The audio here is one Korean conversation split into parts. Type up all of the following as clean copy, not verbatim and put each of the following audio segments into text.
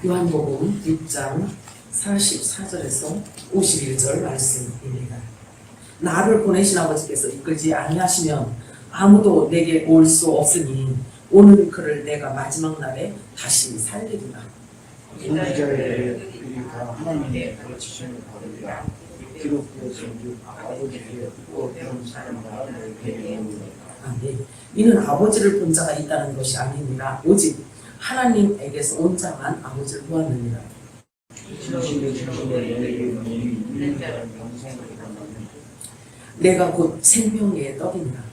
요한복음 6장 44절에서 51절 말씀입니다. 나를 보내신 아버지께서 이끌지 아니하시면 아무도 내게 올 수 없으니 오늘 그를 내가 마지막 날에 다시 살리리라. 이자에 그리가 하나님의 가르치심을 받으리라. 기록되어진 아버지께 또 배운 사람과 너희에게 이르노라. 아멘. 이는 아버지를 본 자가 있다는 것이 아닙니다. 오직 하나님에게서 온 자만 아버지를 보았느니라. 진실로 너희에게 이르노니 있는 자는 영생을 얻는 내가 곧 생명의 떡이니라.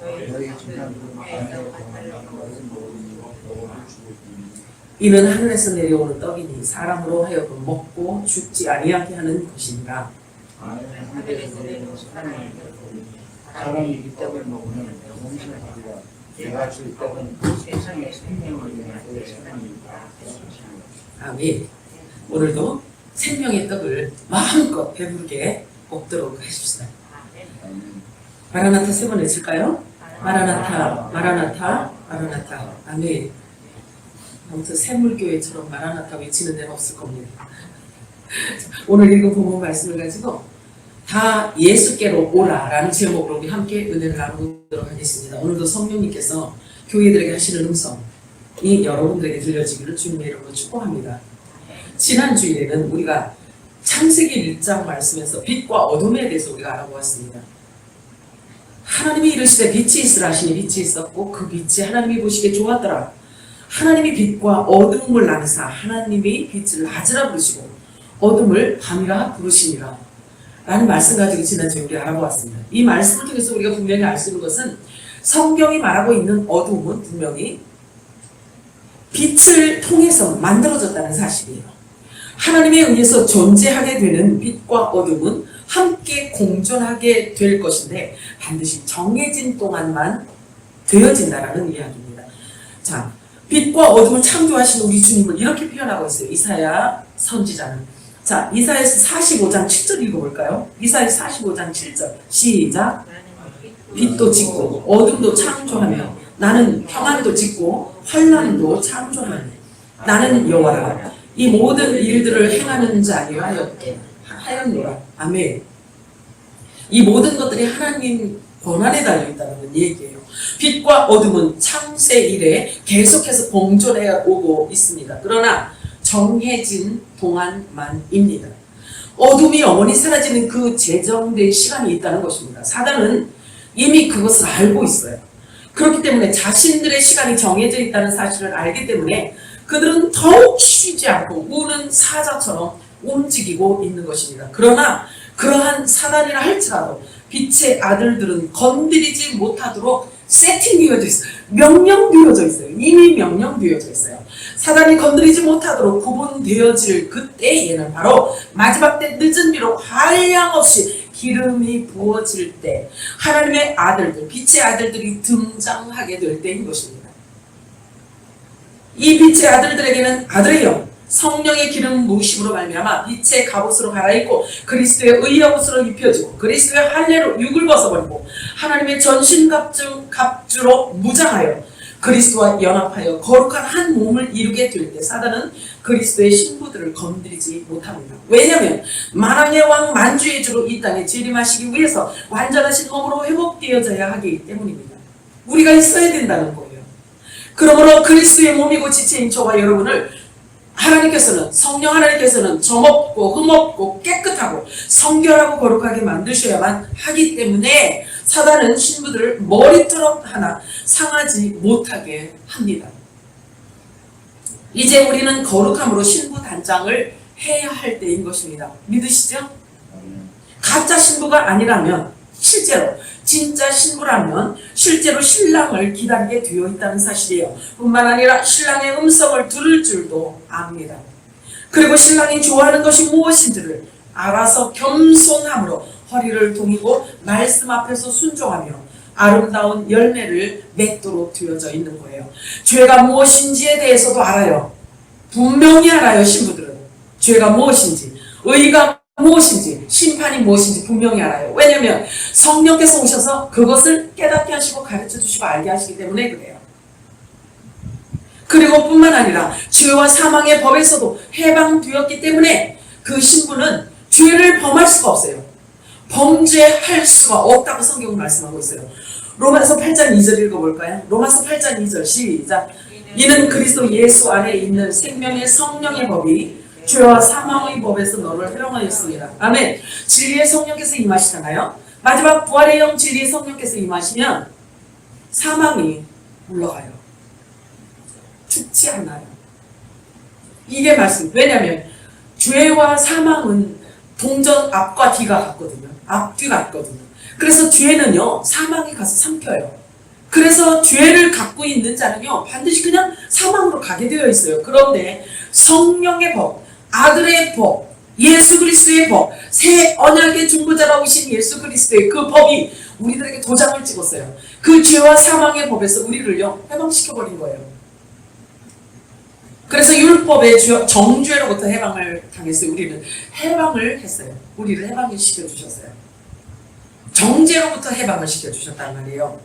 너희 조상들은 반대로 당하는 것은 모르고 너를 죽었으니 이는 하늘에서 내려오는 떡이니 사람으로 하여금 먹고 죽지 아니하게 하는 것이니라. 하늘에서 내려온 사람이 사람이 이 떡을 먹으면 영생을 받으라. 내가 줄 떡은 세상의 생명을 위하여 사람이니라. 아멘. 오늘도 생명의 떡을 마음껏 배부르게 먹도록 하십시다. 마라나타 세 번 외칠까요? 마라나타, 마라나타, 마라나타. 아멘. 아무튼 샘물교회처럼 마라나타 외치는 데는 없을 겁니다. 오늘 읽은 본문 말씀을 가지고 다 예수께로 오라라는 제목으로 우리 함께 은혜를 나누도록 하겠습니다. 오늘도 성령님께서 교회들에게 하시는 음성이 여러분들에게 들려지기를 주님의 이름으로 축복합니다. 지난 주일에는 우리가 창세기 1장 말씀에서 빛과 어둠에 대해서 우리가 알아보았습니다. 하나님이 이르시되 빛이 있으라 하시니 빛이 있었고 그 빛이 하나님이 보시기에 좋았더라. 하나님이 빛과 어둠을 나누사 하나님이 빛을 낮이라 부르시고 어둠을 밤이라 부르시니라 라는 말씀 가지고 지난주에 우리가 알아보았습니다. 이 말씀을 통해서 우리가 분명히 알 수 있는 것은 성경이 말하고 있는 어둠은 분명히 빛을 통해서 만들어졌다는 사실이에요. 하나님에 의해서 존재하게 되는 빛과 어둠은 함께 공존하게 될 것인데 반드시 정해진 동안만 되어진다라는 이야기입니다. 자, 빛과 어둠을 창조하신 우리 주님을 이렇게 표현하고 있어요. 이사야 선지자는. 자, 이사야서 45장 7절 읽어볼까요? 이사야 45장 7절 시작. 빛도 짓고 어둠도 창조하며 나는 평안도 짓고 환난도 창조하며 나는 여호와라. 이 모든 일들을 행하는 자니라 하였노라. 아멘. 이 모든 것들이 하나님 권한에 달려있다는 얘기예요. 빛과 어둠은 창세 이래 계속해서 공존해 오고 있습니다. 그러나 정해진 동안만입니다. 어둠이 영원히 사라지는 그 제정된 시간이 있다는 것입니다. 사단은 이미 그것을 알고 있어요. 그렇기 때문에 자신들의 시간이 정해져 있다는 사실을 알기 때문에 그들은 더욱 쉬지 않고 우는 사자처럼 움직이고 있는 것입니다. 그러나 그러한 사단이라 할지라도 빛의 아들들은 건드리지 못하도록 세팅되어져 있어요. 명령되어져 있어요. 이미 명령되어져 있어요. 사단이 건드리지 못하도록 구분되어질 그때에는 바로 마지막 때 늦은 비로 한량없이 기름이 부어질 때 하나님의 아들들, 빛의 아들들이 등장하게 될 때인 것입니다. 이 빛의 아들들에게는 아들의 영, 성령의 기름 부으심으로 말미암아 빛의 갑옷으로 갈아입고 그리스도의 의의 옷으로 입혀지고 그리스도의 할례로 육을 벗어버리고 하나님의 전신 갑주로 무장하여 그리스도와 연합하여 거룩한 한 몸을 이루게 될 때 사단은 그리스도의 신부들을 건드리지 못합니다. 왜냐하면 만왕의 왕 만주의 주로 이 땅에 재림하시기 위해서 완전하신 몸으로 회복되어져야 하기 때문입니다. 우리가 있어야 된다는 거예요. 그러므로 그리스도의 몸이고 지체인 저와 여러분을 성령 하나님께서는 점없고 흠없고 깨끗하고 성결하고 거룩하게 만드셔야만 하기 때문에 사단은 신부들을 머리털 하나 상하지 못하게 합니다. 이제 우리는 거룩함으로 신부 단장을 해야 할 때인 것입니다. 믿으시죠? 가짜 신부가 아니라면 실제로 진짜 신부라면 실제로 신랑을 기다리게 되어 있다는 사실이에요. 뿐만 아니라 신랑의 음성을 들을 줄도 압니다. 그리고 신랑이 좋아하는 것이 무엇인지를 알아서 겸손함으로 허리를 동이고 말씀 앞에서 순종하며 아름다운 열매를 맺도록 되어져 있는 거예요. 죄가 무엇인지에 대해서도 알아요. 분명히 알아요. 신부들은 죄가 무엇인지, 의가 무엇인지, 심판이 무엇인지 분명히 알아요. 왜냐하면 성령께서 오셔서 그것을 깨닫게 하시고 가르쳐 주시고 알게 하시기 때문에 그래요. 그리고 뿐만 아니라 죄와 사망의 법에서도 해방되었기 때문에 그 신부는 죄를 범할 수가 없어요. 범죄할 수가 없다고 성경은 말씀하고 있어요. 로마서 8장 2절 읽어볼까요? 로마서 8장 2절 시작. 이는 그리스도 예수 안에 있는 생명의 성령의 법이 죄와 사망의 법에서 너를 해방하였습니다. 아멘. 진리의 성령께서 임하시잖아요. 마지막 부활의 영 진리의 성령께서 임하시면 사망이 물러가요. 죽지 않아요. 이게 말씀. 왜냐하면 죄와 사망은 동전 앞과 뒤가 같거든요. 앞뒤가 같거든요. 그래서 죄는요 사망이 가서 삼켜요. 그래서 죄를 갖고 있는 자는요 반드시 그냥 사망으로 가게 되어 있어요. 그런데 성령의 법, 아들의 법, 예수 그리스도의 법, 새 언약의 중보자라 오신 예수 그리스도의 그 법이 우리들에게 도장을 찍었어요. 그 죄와 사망의 법에서 우리를요 해방시켜버린 거예요. 그래서 율법의 정죄로부터 해방을 당했어요. 우리는 해방을 했어요. 우리를 해방을 시켜주셨어요. 정죄로부터 해방을 시켜주셨단 말이에요.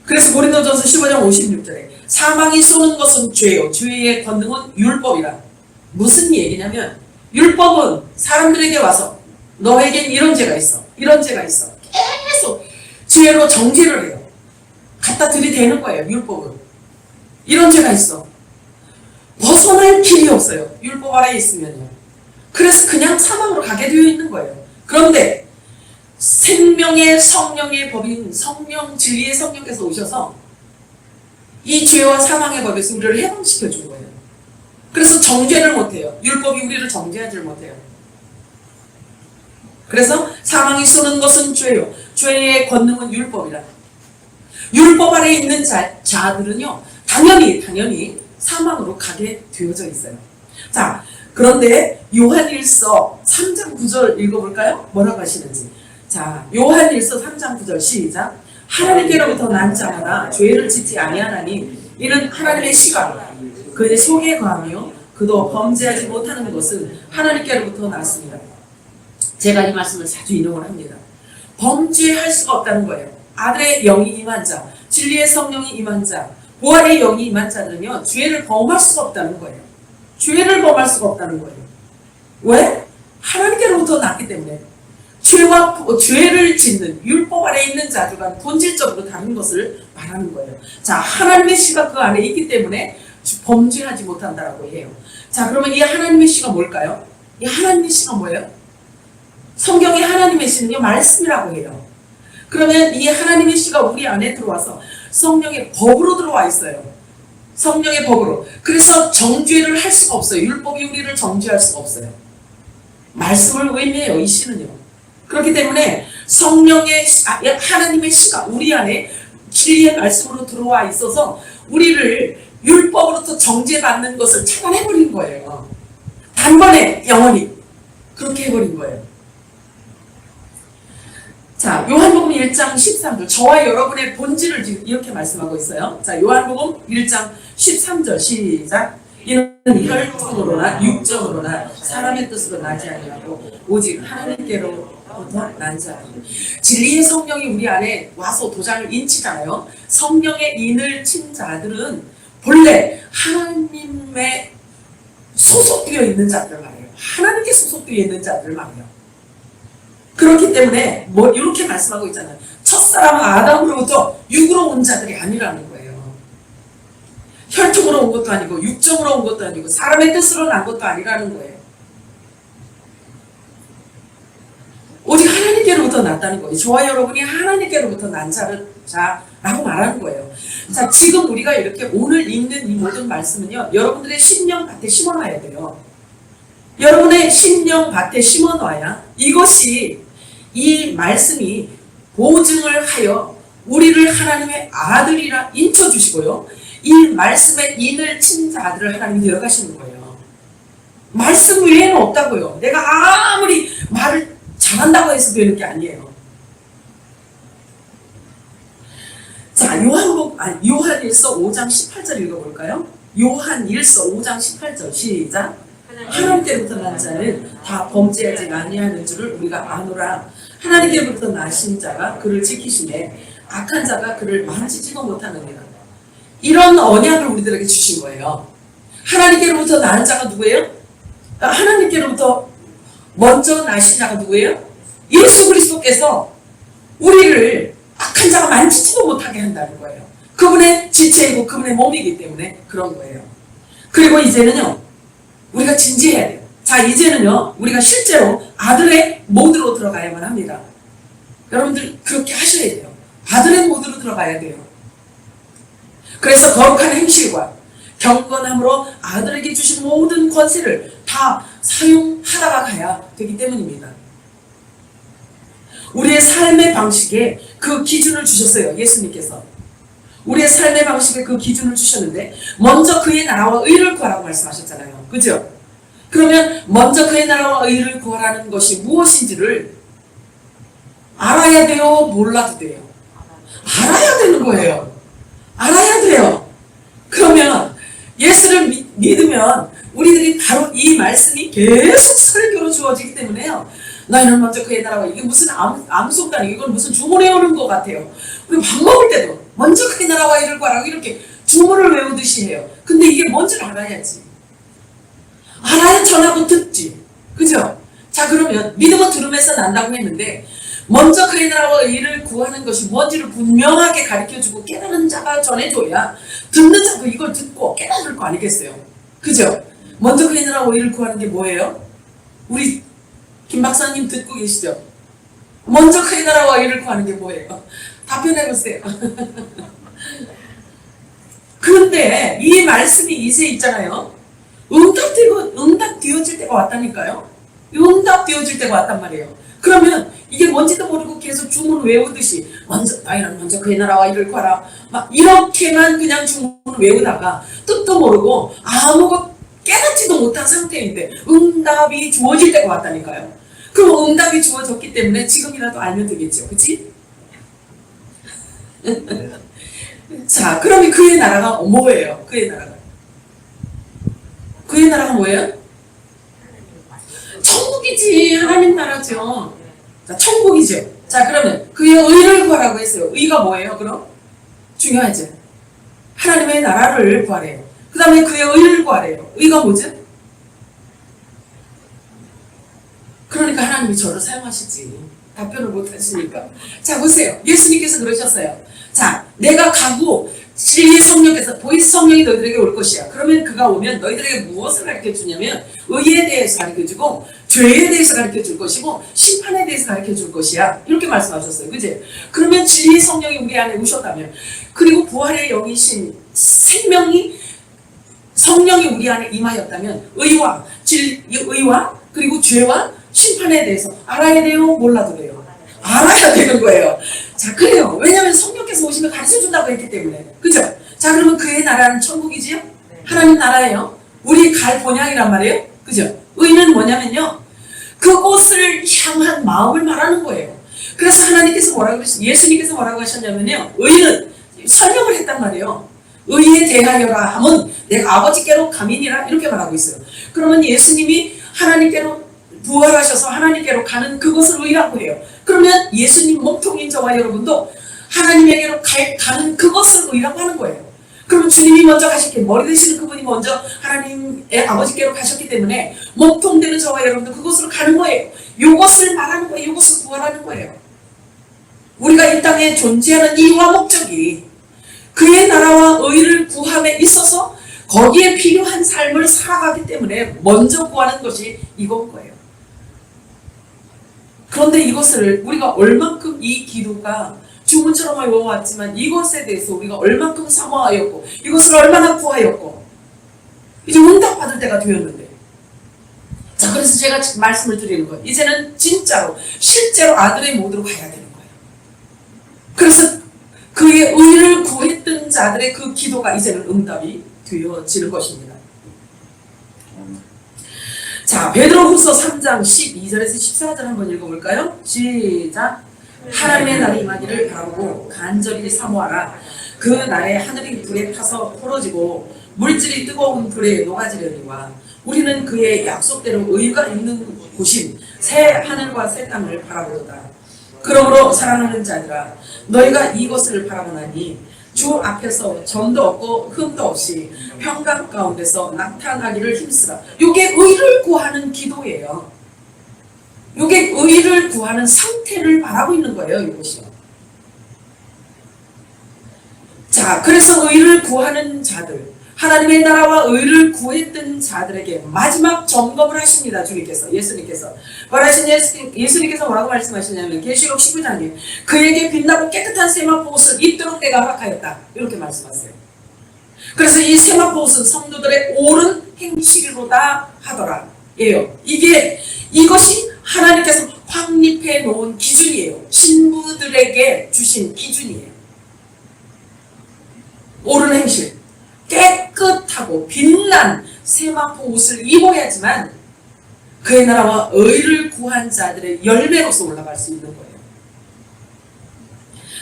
그래서 고린도전서 15장 56절에 사망이 쏘는 것은 죄요 죄의 권능은 율법이라. 무슨 얘기냐면 율법은 사람들에게 와서 너에겐 이런 죄가 있어 이런 죄가 있어 계속 죄로 정죄를 해요. 갖다 들이대는 거예요. 율법은 이런 죄가 있어 벗어날 길이 없어요. 율법 아래에 있으면요. 그래서 그냥 사망으로 가게 되어 있는 거예요. 그런데 생명의 성령의 법인 성령 진리의 성령께서 오셔서 이 죄와 사망의 법에서 우리를 해방시켜 준 거예요. 그래서 정죄를 못해요. 율법이 우리를 정죄하지 못해요. 그래서 사망이 쏘는 것은 죄요 죄의 권능은 율법이라. 율법 아래에 있는 자들은요 당연히 사망으로 가게 되어져 있어요. 자, 그런데 요한일서 3장 9절 읽어볼까요? 뭐라고 하시는지. 자, 요한일서 3장 9절 시작. 하나님께로부터 난 자마다 죄를 짓지 아니하나니 이는 하나님의 시각 그의 속에 거하며 그도 범죄하지 못하는 것은 하나님께로부터 났습니다. 제가 이 말씀을 자주 인용을 합니다. 범죄할 수가 없다는 거예요. 아들의 영이 임한 자, 진리의 성령이 임한 자, 부활의 영이 임한 자들은요 죄를 범할 수가 없다는 거예요. 죄를 범할 수가 없다는 거예요. 왜? 하나님께로부터 났기 때문에. 죄를 짓는 율법 아래에 있는 자들과 본질적으로 다른 것을 말하는 거예요. 자, 하나님의 씨가 그 안에 있기 때문에 범죄하지 못한다라고 해요. 자, 그러면 이 하나님의 씨가 뭘까요? 이 하나님의 씨가 뭐예요? 성경의 하나님의 씨는요 말씀이라고 해요. 그러면 이 하나님의 씨가 우리 안에 들어와서 성령의 법으로 들어와 있어요. 성령의 법으로. 그래서 정죄를 할 수가 없어요. 율법이 우리를 정죄할 수가 없어요. 말씀을 의미해요. 이 씨는요. 그렇기 때문에 성령의 하나님의 씨가 우리 안에 진리의 말씀으로 들어와 있어서 우리를 율법으로부터 정죄받는 것을 차단해버린 거예요. 단번에 영원히 그렇게 해버린 거예요. 자, 요한복음 1장 13절 저와 여러분의 본질을 지금 이렇게 말씀하고 있어요. 자, 요한복음 1장 13절 시작. 이는 혈통으로나 육정으로나 사람의 뜻으로 나지 아니하고 오직 하나님께로부터 난 자라. 진리의 성령이 우리 안에 와서 도장을 인치잖아요. 성령의 인을 친 자들은 본래 하나님의 소속되어 있는 자들 말이에요. 하나님께 소속되어 있는 자들 말이에요. 그렇기 때문에 뭐 이렇게 말씀하고 있잖아요. 첫사람 아담으로부터 육으로 온 자들이 아니라는 거예요. 혈통으로 온 것도 아니고 육정으로 온 것도 아니고 사람의 뜻으로 난 것도 아니라는 거예요. 오직 하나님께로부터 났다는 거예요. 저와 여러분이 하나님께로부터 난 자라고 말하는 거예요. 자, 지금 우리가 이렇게 오늘 읽는 이 모든 말씀은요 여러분들의 심령 밭에 심어놔야 돼요. 여러분의 심령 밭에 심어놔야 이것이 이 말씀이 보증을 하여 우리를 하나님의 아들이라 인쳐주시고요. 이 말씀의 인을 친 자들을 하나님이 되어가시는 거예요. 말씀 외에는 없다고요. 내가 아무리 말을 잘한다고 해서 되는 게 아니에요. 자, 요한일서 5장 18절 읽어볼까요? 요한일서 5장 18절 시작. 하나님께로부터 난 자는 다 범죄하지 아니하는 줄을 우리가 아노라. 하나님께로부터 나신 자가 그를 지키시매 악한 자가 그를 만지지도 못하느니라. 이런 언약을 우리들에게 주신 거예요. 하나님께로부터 나는 자가 누구예요? 하나님께로부터 먼저 나신 자가 누구예요? 예수 그리스도께서 우리를 악한 자가 만지지도 못하게 한다는 거예요. 그분의 지체이고 그분의 몸이기 때문에 그런 거예요. 그리고 이제는요, 우리가 진지해야 돼요. 자, 이제는요, 우리가 실제로 아들의 모드로 들어가야만 합니다. 여러분들 그렇게 하셔야 돼요. 아들의 모드로 들어가야 돼요. 그래서 거룩한 행실과 경건함으로 아들에게 주신 모든 권세를 다 사용하다가 가야 되기 때문입니다. 우리의 삶의 방식에 그 기준을 주셨어요. 예수님께서. 우리의 삶의 방식에 그 기준을 주셨는데 먼저 그의 나라와 의를 구하라고 말씀하셨잖아요. 그죠? 그러면 먼저 그의 나라와 의를 구하라는 것이 무엇인지를 알아야 돼요? 몰라도 돼요? 알아야 되는 거예요. 알아야 돼요. 그러면 예수를 믿으면 우리들이 바로 이 말씀이 계속 설교로 주어지기 때문에요. 너희는 먼저 그의 나라와, 이게 무슨 암송단이, 이건 무슨 주문해 오는 것 같아요. 우리 밥 먹을 때도 먼저 그의 나라와 이를 구하라고 이렇게 주문을 외우듯이 해요. 근데 이게 뭔지를 알아야지. 알아야 전하고 듣지. 그죠? 자, 그러면 믿음은 들음에서 난다고 했는데 먼저 그의 나라와 의를 구하는 것이 뭔지를 분명하게 가르쳐주고 깨달은 자가 전해줘야 듣는 자도 이걸 듣고 깨달을 거 아니겠어요? 그죠? 먼저 그의 나라와 의를 구하는 게 뭐예요? 우리 김 박사님 듣고 계시죠? 먼저 그의 나라와 의를 구하는 게 뭐예요? 답변해보세요. 그런데 이 말씀이 이제 있잖아요. 응답 되어질 때가 왔다니까요. 응답되어질 때가 왔단 말이에요. 그러면 이게 뭔지도 모르고 계속 주문 외우듯이 너희는 먼저 그의 나라와 이를 구하라 막 이렇게만 그냥 주문을 외우다가 뜻도 모르고 아무것도 깨닫지도 못한 상태인데 응답이 주어질 때가 왔다니까요. 그럼 응답이 주어졌기 때문에 지금이라도 알면 되겠죠. 그치? 자, 그러면 그의 나라가 뭐예요? 그의 나라가 뭐예요? 천국이지. 하나님 나라죠. 자, 천국이죠. 자, 그러면 그의 의를 구하라고 했어요. 의가 뭐예요? 그럼? 중요하죠. 하나님의 나라를 구하래요. 그 다음에 그의 의를 구하래요. 의가 뭐죠? 그러니까 하나님이 저를 사용하시지. 답변을 못 하시니까. 자, 보세요. 예수님께서 그러셨어요. 자, 내가 가고 진리의 성령께서 보이스 성령이 너희들에게 올 것이야. 그러면 그가 오면 너희들에게 무엇을 가르쳐주냐면 의에 대해서 가르쳐주고 죄에 대해서 가르쳐줄 것이고 심판에 대해서 가르쳐줄 것이야. 이렇게 말씀하셨어요. 그치? 그러면 진리의 성령이 우리 안에 오셨다면 그리고 부활의 영이신 성령이 우리 안에 임하였다면 의와 그리고 죄와 심판에 대해서 알아야 돼요? 몰라도 돼요? 알아야 되는 거예요. 자, 그래요. 왜냐하면 성령께서 오시면 가르쳐준다고 했기 때문에. 그죠? 자, 그러면 그의 나라는 천국이지요? 하나님 나라예요. 우리 갈 본향이란 말이에요. 그죠? 의는 뭐냐면요, 그곳을 향한 마음을 말하는 거예요. 그래서 하나님께서 뭐라고 그러셨어요? 예수님께서 뭐라고 하셨냐면요, 의는 설명을 했단 말이에요. 의에 대하여라 하면 내가 아버지께로 가민이라 이렇게 말하고 있어요. 그러면 예수님이 하나님께로 부활하셔서 하나님께로 가는 그것을 의라고 해요. 그러면 예수님 몸통인 저와 여러분도 하나님에게로 가는 그것을 의라고 하는 거예요. 그럼 주님이 먼저 가셨기, 머리 되시는 그분이 먼저 하나님의 아버지께로 가셨기 때문에 몸통 되는 저와 여러분도 그것으로 가는 거예요. 이것을 말하는 거예요. 이것을 구하라는 거예요. 우리가 이 땅에 존재하는 이유와 목적이 그의 나라와 의를 구함에 있어서 거기에 필요한 삶을 살아가기 때문에 먼저 구하는 것이 이건 거예요. 그런데 이것을 우리가 얼만큼 이 기도가 주문처럼 외워왔지만 이것에 대해서 우리가 얼만큼 사모하였고 이것을 얼마나 구하였고 이제 응답받을 때가 되었는데, 자, 그래서 제가 말씀을 드리는 거예요. 이제는 진짜로 실제로 아들의 모드로 가야 되는 거예요. 그래서 그의 의를 구했던 자들의 그 기도가 이제는 응답이 되어지는 것입니다. 자, 베드로후서 3장 12절에서 14절 한번 읽어볼까요? 시작. 하나님의 날이 임하기를 바라보고 간절히 사모하라. 그 날에 하늘이 불에 타서 풀어지고 물질이 뜨거운 불에 녹아지려니와 우리는 그의 약속대로 의가 있는 곳인 새 하늘과 새 땅을 바라보도다. 그러므로 사랑하는 자들아, 너희가 이것을 바라보나니 주 앞에서 점도 없고 흠도 없이 평강 가운데서 나타나기를 힘쓰라. 이게 의를 구하는 기도예요. 이게 의를 구하는 상태를 바라고 있는 거예요. 이것이요. 자, 그래서 의를 구하는 자들, 하나님의 나라와 의를 구했던 자들에게 마지막 점검을 하십니다. 주님께서, 예수님께서. 말하신 예수님께서 뭐라고 말씀하시냐면 계시록 19장에 그에게 빛나고 깨끗한 세마포 옷을 입도록 내가 허락하였다. 이렇게 말씀하세요. 그래서 이 세마포 옷은 성도들의 옳은 행실로다 하더라. 예요. 이것이 하나님께서 확립해 놓은 기준이에요. 신부들에게 주신 기준이에요. 옳은 행실, 깨끗하고 빛난 세마포 옷을 입어야지만 그의 나라와 의를 구한 자들의 열매로서 올라갈 수 있는 거예요.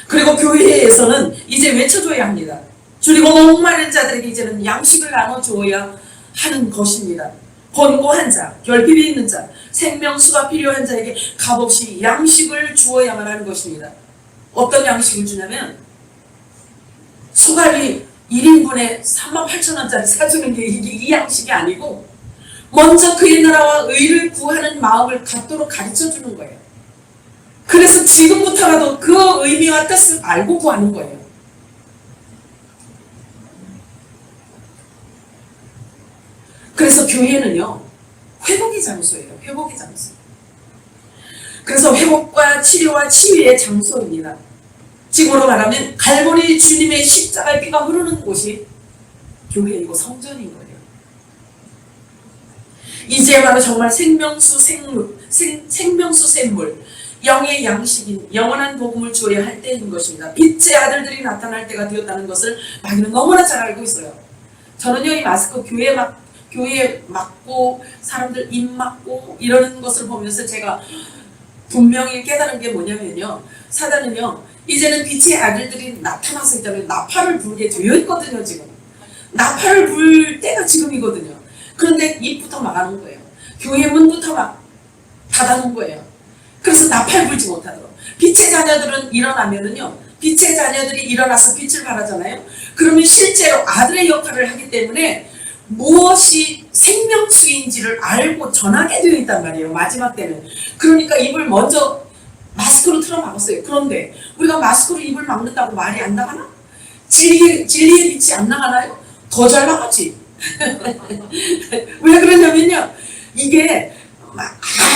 그리고 교회에서는 이제 외쳐줘야 합니다. 줄이고 목마른 자들에게 이제는 양식을 나눠주어야 하는 것입니다. 권고한 자, 결핍이 있는 자, 생명수가 필요한 자에게 값없이 양식을 주어야만 하는 것입니다. 어떤 양식을 주냐면 소갈비 1인분에 38,000원짜리 사주는 게 이 양식이 아니고 먼저 그의 나라와 의를 구하는 마음을 갖도록 가르쳐주는 거예요. 그래서 지금부터라도 그 의미와 뜻을 알고 구하는 거예요. 그래서 교회는요, 회복의 장소예요. 회복의 장소. 그래서 회복과 치료와 치유의 장소입니다. 지금으로 말하면 갈보리 주님의 십자가의 피가 흐르는 곳이 교회이고 성전인 거예요. 이제야말로 정말 생명수 샘물, 영의 양식인 영원한 복음을 주어야 할 때인 것입니다. 빛의 아들들이 나타날 때가 되었다는 것을 마귀는 너무나 잘 알고 있어요. 저는요, 이 마스크 교회에 맞고 사람들 입 맞고 이러는 것을 보면서 제가 분명히 깨달은 게 뭐냐면요, 사단은요 이제는 빛의 아들들이 나타나서 있다면 나팔을 불게 되어 있거든요. 지금 나팔을 불 때가 지금이거든요. 그런데 입부터 막아놓은 거예요. 교회 문부터 막 닫아놓은 거예요. 그래서 나팔 불지 못하도록. 빛의 자녀들은 일어나면은요, 빛의 자녀들이 일어나서 빛을 발하잖아요. 그러면 실제로 아들의 역할을 하기 때문에 무엇이 생명수인지를 알고 전하게 되어 있단 말이에요. 마지막 때는. 그러니까 입을 먼저 마스크로 틀어 막았어요. 그런데 우리가 마스크로 입을 막는다고 말이 안 나가나? 진리의 빛이 안 나가나요? 더 잘 나가지. 왜 그러냐면요, 이게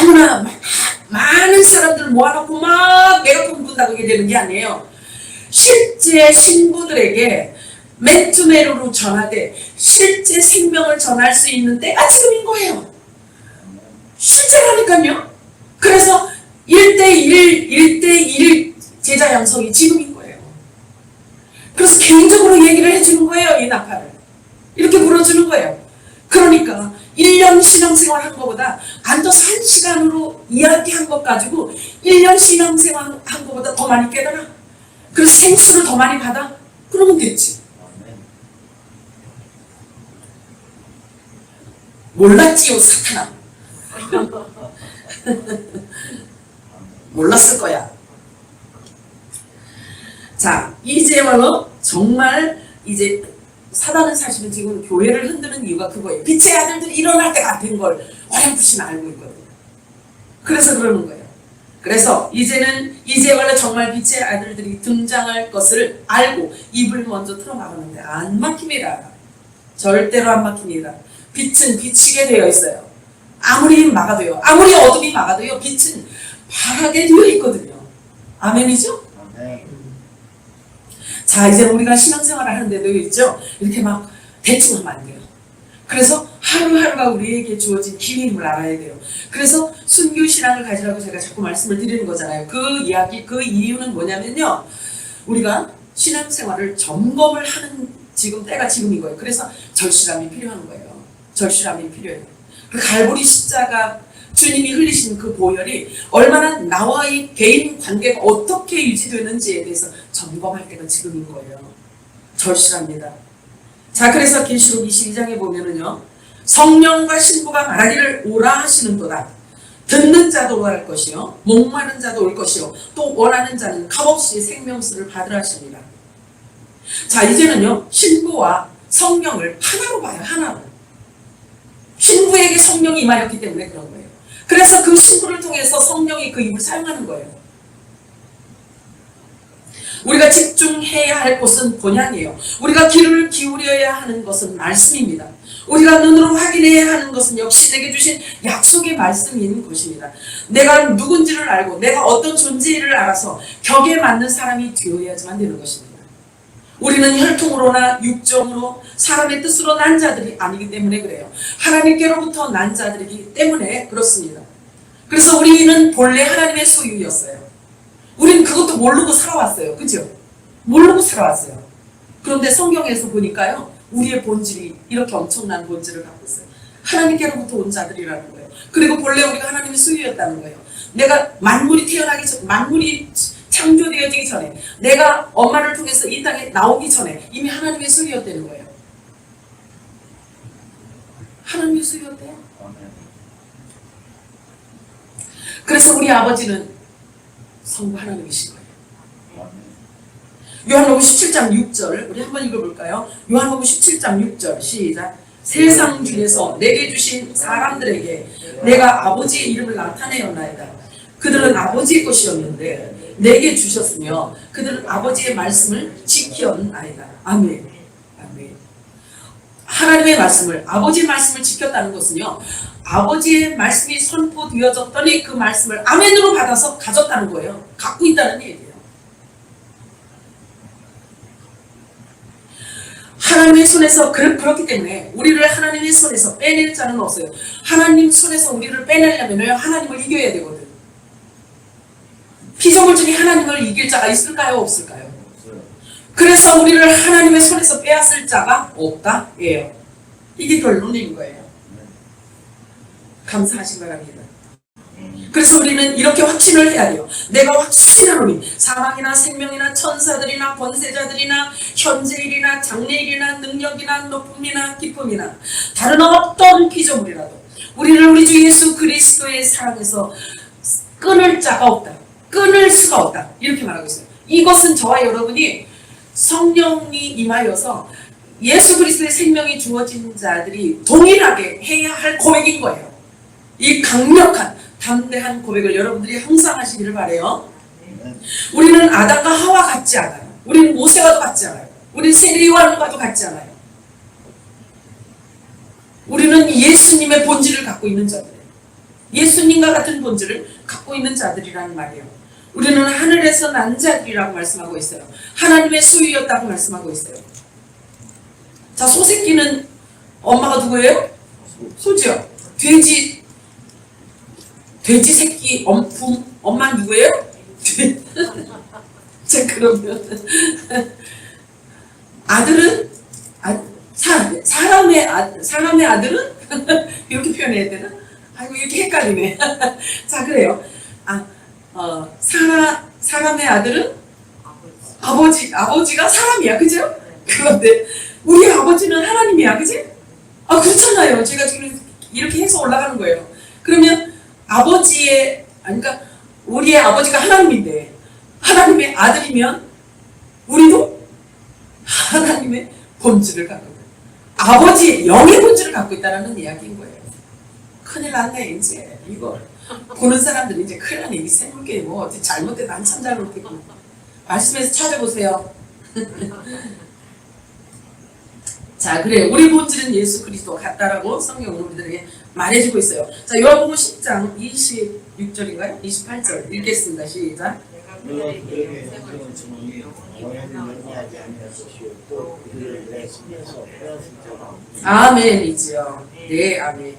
아무나 많은 사람들 모아놓고 막 메가폰 분다고 이게 되는 게 아니에요. 실제 신부들에게 맨투맨으로 전하되 실제 생명을 전할 수 있는 때가 지금인 거예요. 실제라니까요. 그래서 1대1 제자 양성이 지금인 거예요. 그래서 개인적으로 얘기를 해주는 거예요. 이 나팔을 이렇게 불어주는 거예요. 그러니까 1년 신앙생활 한 것보다 앉아서 1시간으로 이야기한 것 가지고 1년 신앙생활 한 것보다 더 많이 깨달아. 그래서 생수를 더 많이 받아. 그러면 됐지. 몰랐지요, 사탄아. 몰랐을 거야. 자, 이제야말로 정말 이제 사단은 사실은 지금 교회를 흔드는 이유가 그거예요. 빛의 아들들이 일어날 때가 된 걸 어렴풋이 알고 있거든요. 그래서 그러는 거예요. 그래서 이제야말로 정말 빛의 아들들이 등장할 것을 알고 입을 먼저 틀어막았는데 안 막힙니다. 절대로 안 막힙니다. 빛은 비치게 되어 있어요. 아무리 막아도요, 아무리 어둠이 막아도요, 빛은 바라게 되어 있거든요. 아멘이죠? 네. 자, 이제 우리가 신앙생활을 하는데도 있죠, 이렇게 막 대충 하면 안 돼요. 그래서 하루하루가 우리에게 주어진 기회임을 알아야 돼요. 그래서 순교신앙을 가지라고 제가 자꾸 말씀을 드리는 거잖아요. 그 이유는 뭐냐면요, 우리가 신앙생활을 점검을 하는 지금 때가 지금인 거예요. 그래서 절실함이 필요한 거예요. 절실함이 필요해요. 그 갈보리 십자가 주님이 흘리신 그 보혈이 얼마나 나와의 개인 관계가 어떻게 유지되는지에 대해서 점검할 때가 지금인 거예요. 절실합니다. 자, 그래서 계시록 22장에 보면은요, 성령과 신부가 말하기를 오라 하시는도다. 듣는 자도 오랄 것이요, 목마른 자도 올 것이요, 또 원하는 자는 값없이 생명수를 받으라 하십니다. 자, 이제는요, 신부와 성령을 하나로 봐요, 하나로. 신부에게 성령이 임하였기 때문에 그런 거예요. 그래서 그 신부를 통해서 성령이 그 입을 사용하는 거예요. 우리가 집중해야 할 곳은 본향이에요. 우리가 귀를 기울여야 하는 것은 말씀입니다. 우리가 눈으로 확인해야 하는 것은 역시 내게 주신 약속의 말씀인 것입니다. 내가 누군지를 알고 내가 어떤 존재를 알아서 격에 맞는 사람이 되어야지만 되는 것입니다. 우리는 혈통으로나 육정으로 사람의 뜻으로 난 자들이 아니기 때문에 그래요. 하나님께로부터 난 자들이기 때문에 그렇습니다. 그래서 우리는 본래 하나님의 소유였어요. 우리는 그것도 모르고 살아왔어요. 그죠? 모르고 살아왔어요. 그런데 성경에서 보니까요, 우리의 본질이 이렇게 엄청난 본질을 갖고 있어요. 하나님께로부터 온 자들이라는 거예요. 그리고 본래 우리가 하나님의 소유였다는 거예요. 내가 만물이 태어나기 전, 만물이 창조되어지기 전에, 내가 엄마를 통해서 이 땅에 나오기 전에 이미 하나님의 소유였다는 거예요. 하나님의 소유였대요. 그래서 우리 아버지는 성부 하나님이신 거예요. 요한복음 17장 6절 우리 한번 읽어볼까요? 요한복음 17장 6절 시작. 세상 중에서 내게 주신 사람들에게 내가 아버지의 이름을 나타내었나이다. 그들은 아버지의 것이었는데 내게 주셨으며 그들은 아버지의 말씀을 지켰나이다. 아멘. 아멘. 하나님의 말씀을, 아버지의 말씀을 지켰다는 것은요, 아버지의 말씀이 선포되어졌더니 그 말씀을 아멘으로 받아서 가졌다는 거예요. 갖고 있다는 얘기예요. 하나님의 손에서 그렇기 때문에 우리를 하나님의 손에서 빼낼 자는 없어요. 하나님 손에서 우리를 빼내려면 하나님을 이겨야 되거든. 피조물 중에 하나님을 이길 자가 있을까요? 없을까요? 그래서 우리를 하나님의 손에서 빼앗을 자가 없다. 예요. 이게 결론인 거예요. 감사하신 바랍니다. 그래서 우리는 이렇게 확신을 해야 돼요. 내가 확신하노니 사망이나 생명이나 천사들이나 권세자들이나 현재일이나 장래일이나 능력이나 높음이나 기쁨이나 다른 어떤 피조물이라도 우리를 우리 주 예수 그리스도의 사랑에서 끊을 자가 없다. 끊을 수가 없다. 이렇게 말하고 있어요. 이것은 저와 여러분이 성령이 임하여서 예수 그리스도의 생명이 주어진 자들이 동일하게 해야 할 고백인 거예요. 이 강력한 담대한 고백을 여러분들이 항상 하시기를 바라요. 우리는 아담과 하와 같지 않아요. 우리는 모세와도 같지 않아요. 우리는 세리와도 같지 않아요. 우리는 예수님의 본질을 갖고 있는 자들이에요. 예수님과 같은 본질을 갖고 있는 자들이라는 말이에요. 우리는 하늘에서 난 자들이라고 말씀하고 있어요. 하나님의 소유였다고 말씀하고 있어요. 자, 소새끼는 엄마가 누구예요? 소죠. 돼지 새끼 엄마 누구예요? 자, 그러면 아들은 사람의 아들은 이렇게 표현해야 되나? 아이고, 이렇게 헷갈리네. 자, 그래요. 사람의 아들은 아버지가 사람이야, 그죠? 그런데 우리 아버지는 하나님이야, 그지? 그렇잖아요. 제가 지금 이렇게 해서 올라가는 거예요. 그러면 그러니까 우리의 아버지가 하나님인데 하나님의 아들이면 우리도 하나님의 본질을 갖고 있다. 아버지의 영의 본질을 갖고 있다는 이야기인 거예요. 큰일 났네, 이제. 이거 보는 사람들이 이제 큰일 났네. 이 생물게 뭐 어디 잘못된 한참 잘못됐고. 말씀에서 찾아보세요. 자, 그래. 우리 본질은 예수 그리스도 같다라고 성경은 우리들에게 말해주고 있어요. 자, 요한복음 10장 26절인가요? 28절 읽겠습니다. 시작. 내가 그들에게 영생을 주노니 영원히 멸망하지 아니할 것이요 또 그들을 내 손에서 빼앗을 자가 없으리라. 아멘이지요. 네, 아멘.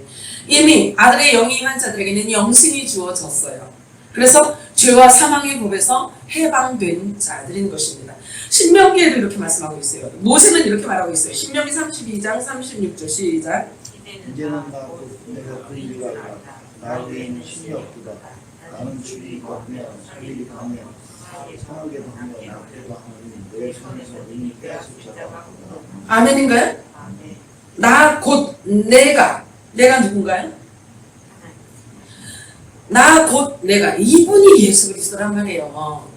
이미 아들의 영이 임한 자들에게는 영생이 주어졌어요. 그래서 죄와 사망의 법에서 해방된 자들인 것입니다. 신명기에도 이렇게 말씀하고 있어요. 모세는 이렇게 말하고 있어요. 신명기 32장 36절 시작. 이제는 내가 그 일이 알라. 나 외에는 신이 없도다. 나는 죽이 하며 살리기도 하며 상하게도 하며 낫게도 하니 내 손에서 이미 빼앗을 자가 없도다. 아멘인가요? 나 곧 내가 누군가요? 나 곧 내가, 이분이 예수 그리스도란 말이에요.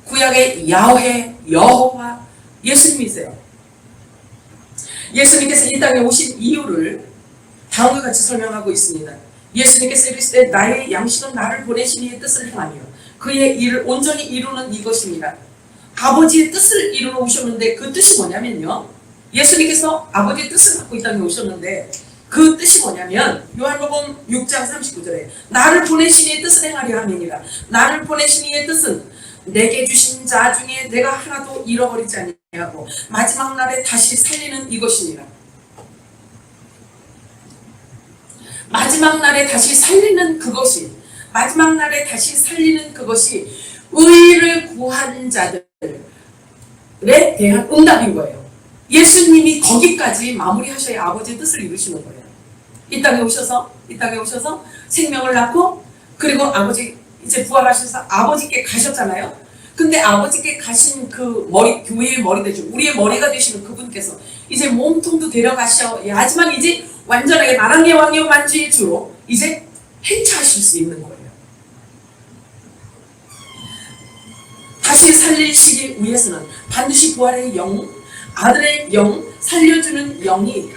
구약의 야훼, 여호와, 예수님이세요. 예수님께서 이 땅에 오신 이유를 다음과 같이 설명하고 있습니다. 예수님께서 이르시되 나의 양식은 나를 보내신 이의 뜻을 행하며 그의 일을 온전히 이루는 이것입니다. 아버지의 뜻을 이루러 오셨는데 그 뜻이 뭐냐면요. 예수님께서 아버지의 뜻을 갖고 이 땅에 오셨는데 그 뜻이 뭐냐면 요한복음 6장 39절에 나를 보내신 이의 뜻을 행하려 함이니라. 나를 보내신 이의 뜻은 내게 주신 자 중에 내가 하나도 잃어버리지 아니하고 마지막 날에 다시 살리는 이것이니라. 마지막 날에 다시 살리는 그것이 마지막 날에 다시 살리는 그것이 의를 구한 자들에 대한 응답인 거예요. 예수님이 거기까지 마무리하셔야 아버지의 뜻을 이루시는 거예요. 이 땅에 오셔서 생명을 낳고 그리고 아버지 이제 부활하셔서 아버지께 가셨잖아요. 근데 아버지께 가신 그 머리, 교회의 머리 되죠. 우리의 머리가 되시는 그분께서 이제 몸통도 데려가셔야 하지만 이제 완전하게 만왕의 왕이요 만주의 주로 이제 행차하실 수 있는 거예요. 다시 살리시기 위해서는 반드시 부활의 영, 아들의 영, 살려주는 영이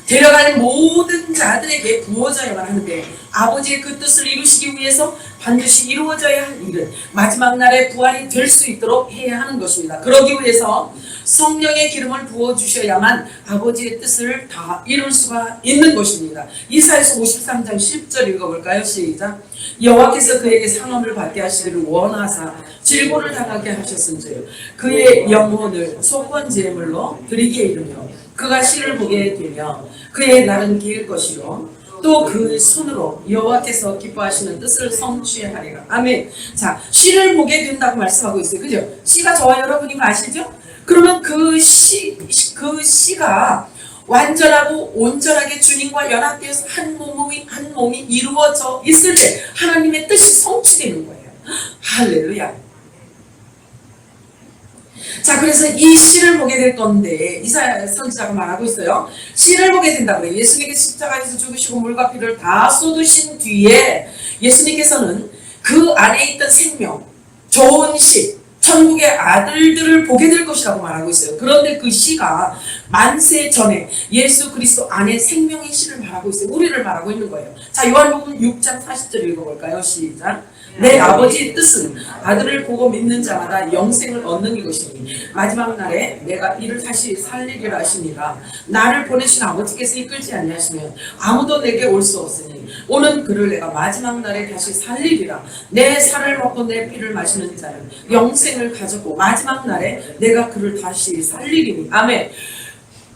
데려갈 모든 자들에게 부어져야만 하는데 아버지의 그 뜻을 이루시기 위해서 반드시 이루어져야 할 일은 마지막 날에 부활이 될 수 있도록 해야 하는 것입니다. 그러기 위해서 성령의 기름을 부어주셔야만 아버지의 뜻을 다 이룰 수가 있는 것입니다. 이사야서 53장 10절 읽어볼까요? 시작. 여호와께서 그에게 상함을 받게 하시기를 원하사 질고를 당하게 하셨은즉 그의 영혼을 속건 제물로 드리게 이르며 그가 씨를 보게 되며 그의 날은 길 것이요 또 그 손으로 여호와께서 기뻐하시는 뜻을 성취하리라. 아멘. 자, 씨를 보게 된다고 말씀하고 있어요. 그죠? 씨가 저와 여러분인 거 아시죠? 그러면 그 씨가 완전하고 온전하게 주님과 연합되어서 한 몸이 이루어져 있을 때 하나님의 뜻이 성취되는 거예요. 할렐루야. 자, 그래서 이 씨를 보게 될 건데 이사야 선지자가 말하고 있어요. 씨를 보게 된다고 해요. 예수님께서 십자가에서 죽으시고 물과 피를 다 쏟으신 뒤에 예수님께서는 그 안에 있던 생명, 좋은 씨, 천국의 아들들을 보게 될 것이라고 말하고 있어요. 그런데 그 씨가 만세 전에 예수 그리스도 안에 생명의 씨를 말하고 있어요. 우리를 말하고 있는 거예요. 자, 요한복음 6장 40절 읽어볼까요? 시작. 내 아버지의 뜻은 아들을 보고 믿는 자마다 영생을 얻는 이것이니 마지막 날에 내가 이를 다시 살리리라 하시니라. 나를 보내신 아버지께서 이끌지 아니하시면 아무도 내게 올 수 없으니 오는 그를 내가 마지막 날에 다시 살리리라. 내 살을 먹고 내 피를 마시는 자는 영생을 가졌고 마지막 날에 내가 그를 다시 살리리니. 아멘.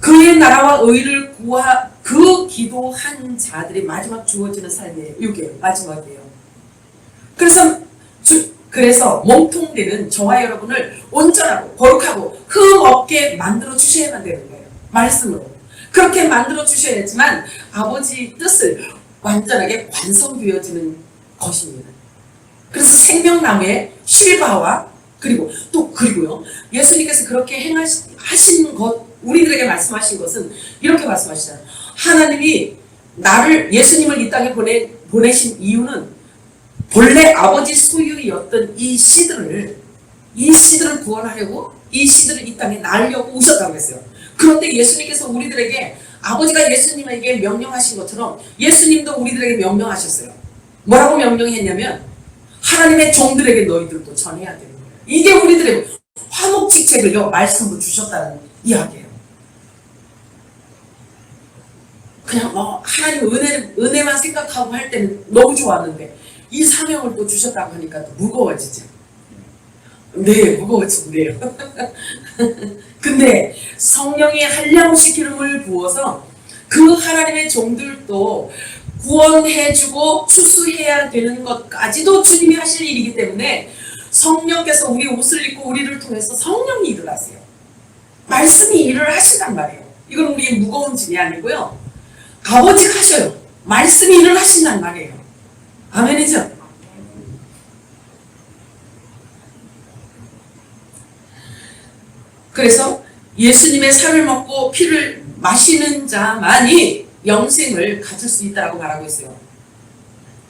그의 나라와 의를 구하 그 기도한 자들이 마지막 주어지는 삶이에요. 이게 마지막이에요. 그래서 몸통되는 저와 여러분을 온전하고 거룩하고 흠 없게 만들어 주셔야만 되는 거예요. 말씀으로. 그렇게 만들어 주셔야지만 아버지 뜻을 완전하게 완성되어지는 것입니다. 그래서 생명나무의 실과와 그리고요. 예수님께서 그렇게 행하신 것, 우리들에게 말씀하신 것은 이렇게 말씀하시잖아요. 하나님이 예수님을 이 땅에 보내신 이유는 본래 아버지 소유였던 이 씨들을 구원하려고 이 씨들을 이 땅에 낳으려고 오셨다고 했어요. 그런데 예수님께서 우리들에게 아버지가 예수님에게 명령하신 것처럼 예수님도 우리들에게 명령하셨어요. 뭐라고 명령했냐면 하나님의 종들에게 너희들도 전해야 되는 거예요. 이게 우리들의 화목직책을요 말씀으로 주셨다는 이야기예요. 그냥 하나님 은혜만 생각하고 할 때는 너무 좋았는데 이 사명을 또 주셨다고 하니까 또 무거워지죠. 네, 무거워진대요. 근데 성령이 한량없이 기름을 부어서 그 하나님의 종들도 구원해주고 추수해야 되는 것까지도 주님이 하실 일이기 때문에 성령께서 우리 옷을 입고 우리를 통해서 성령이 일을 하세요. 말씀이 일을 하신단 말이에요. 이건 우리의 무거운 짐이 아니고요. 아버지가 하셔요. 말씀이 일을 하신단 말이에요. 아멘이죠? 그래서 예수님의 살을 먹고 피를 마시는 자만이 영생을 가질 수 있다고 말하고 있어요.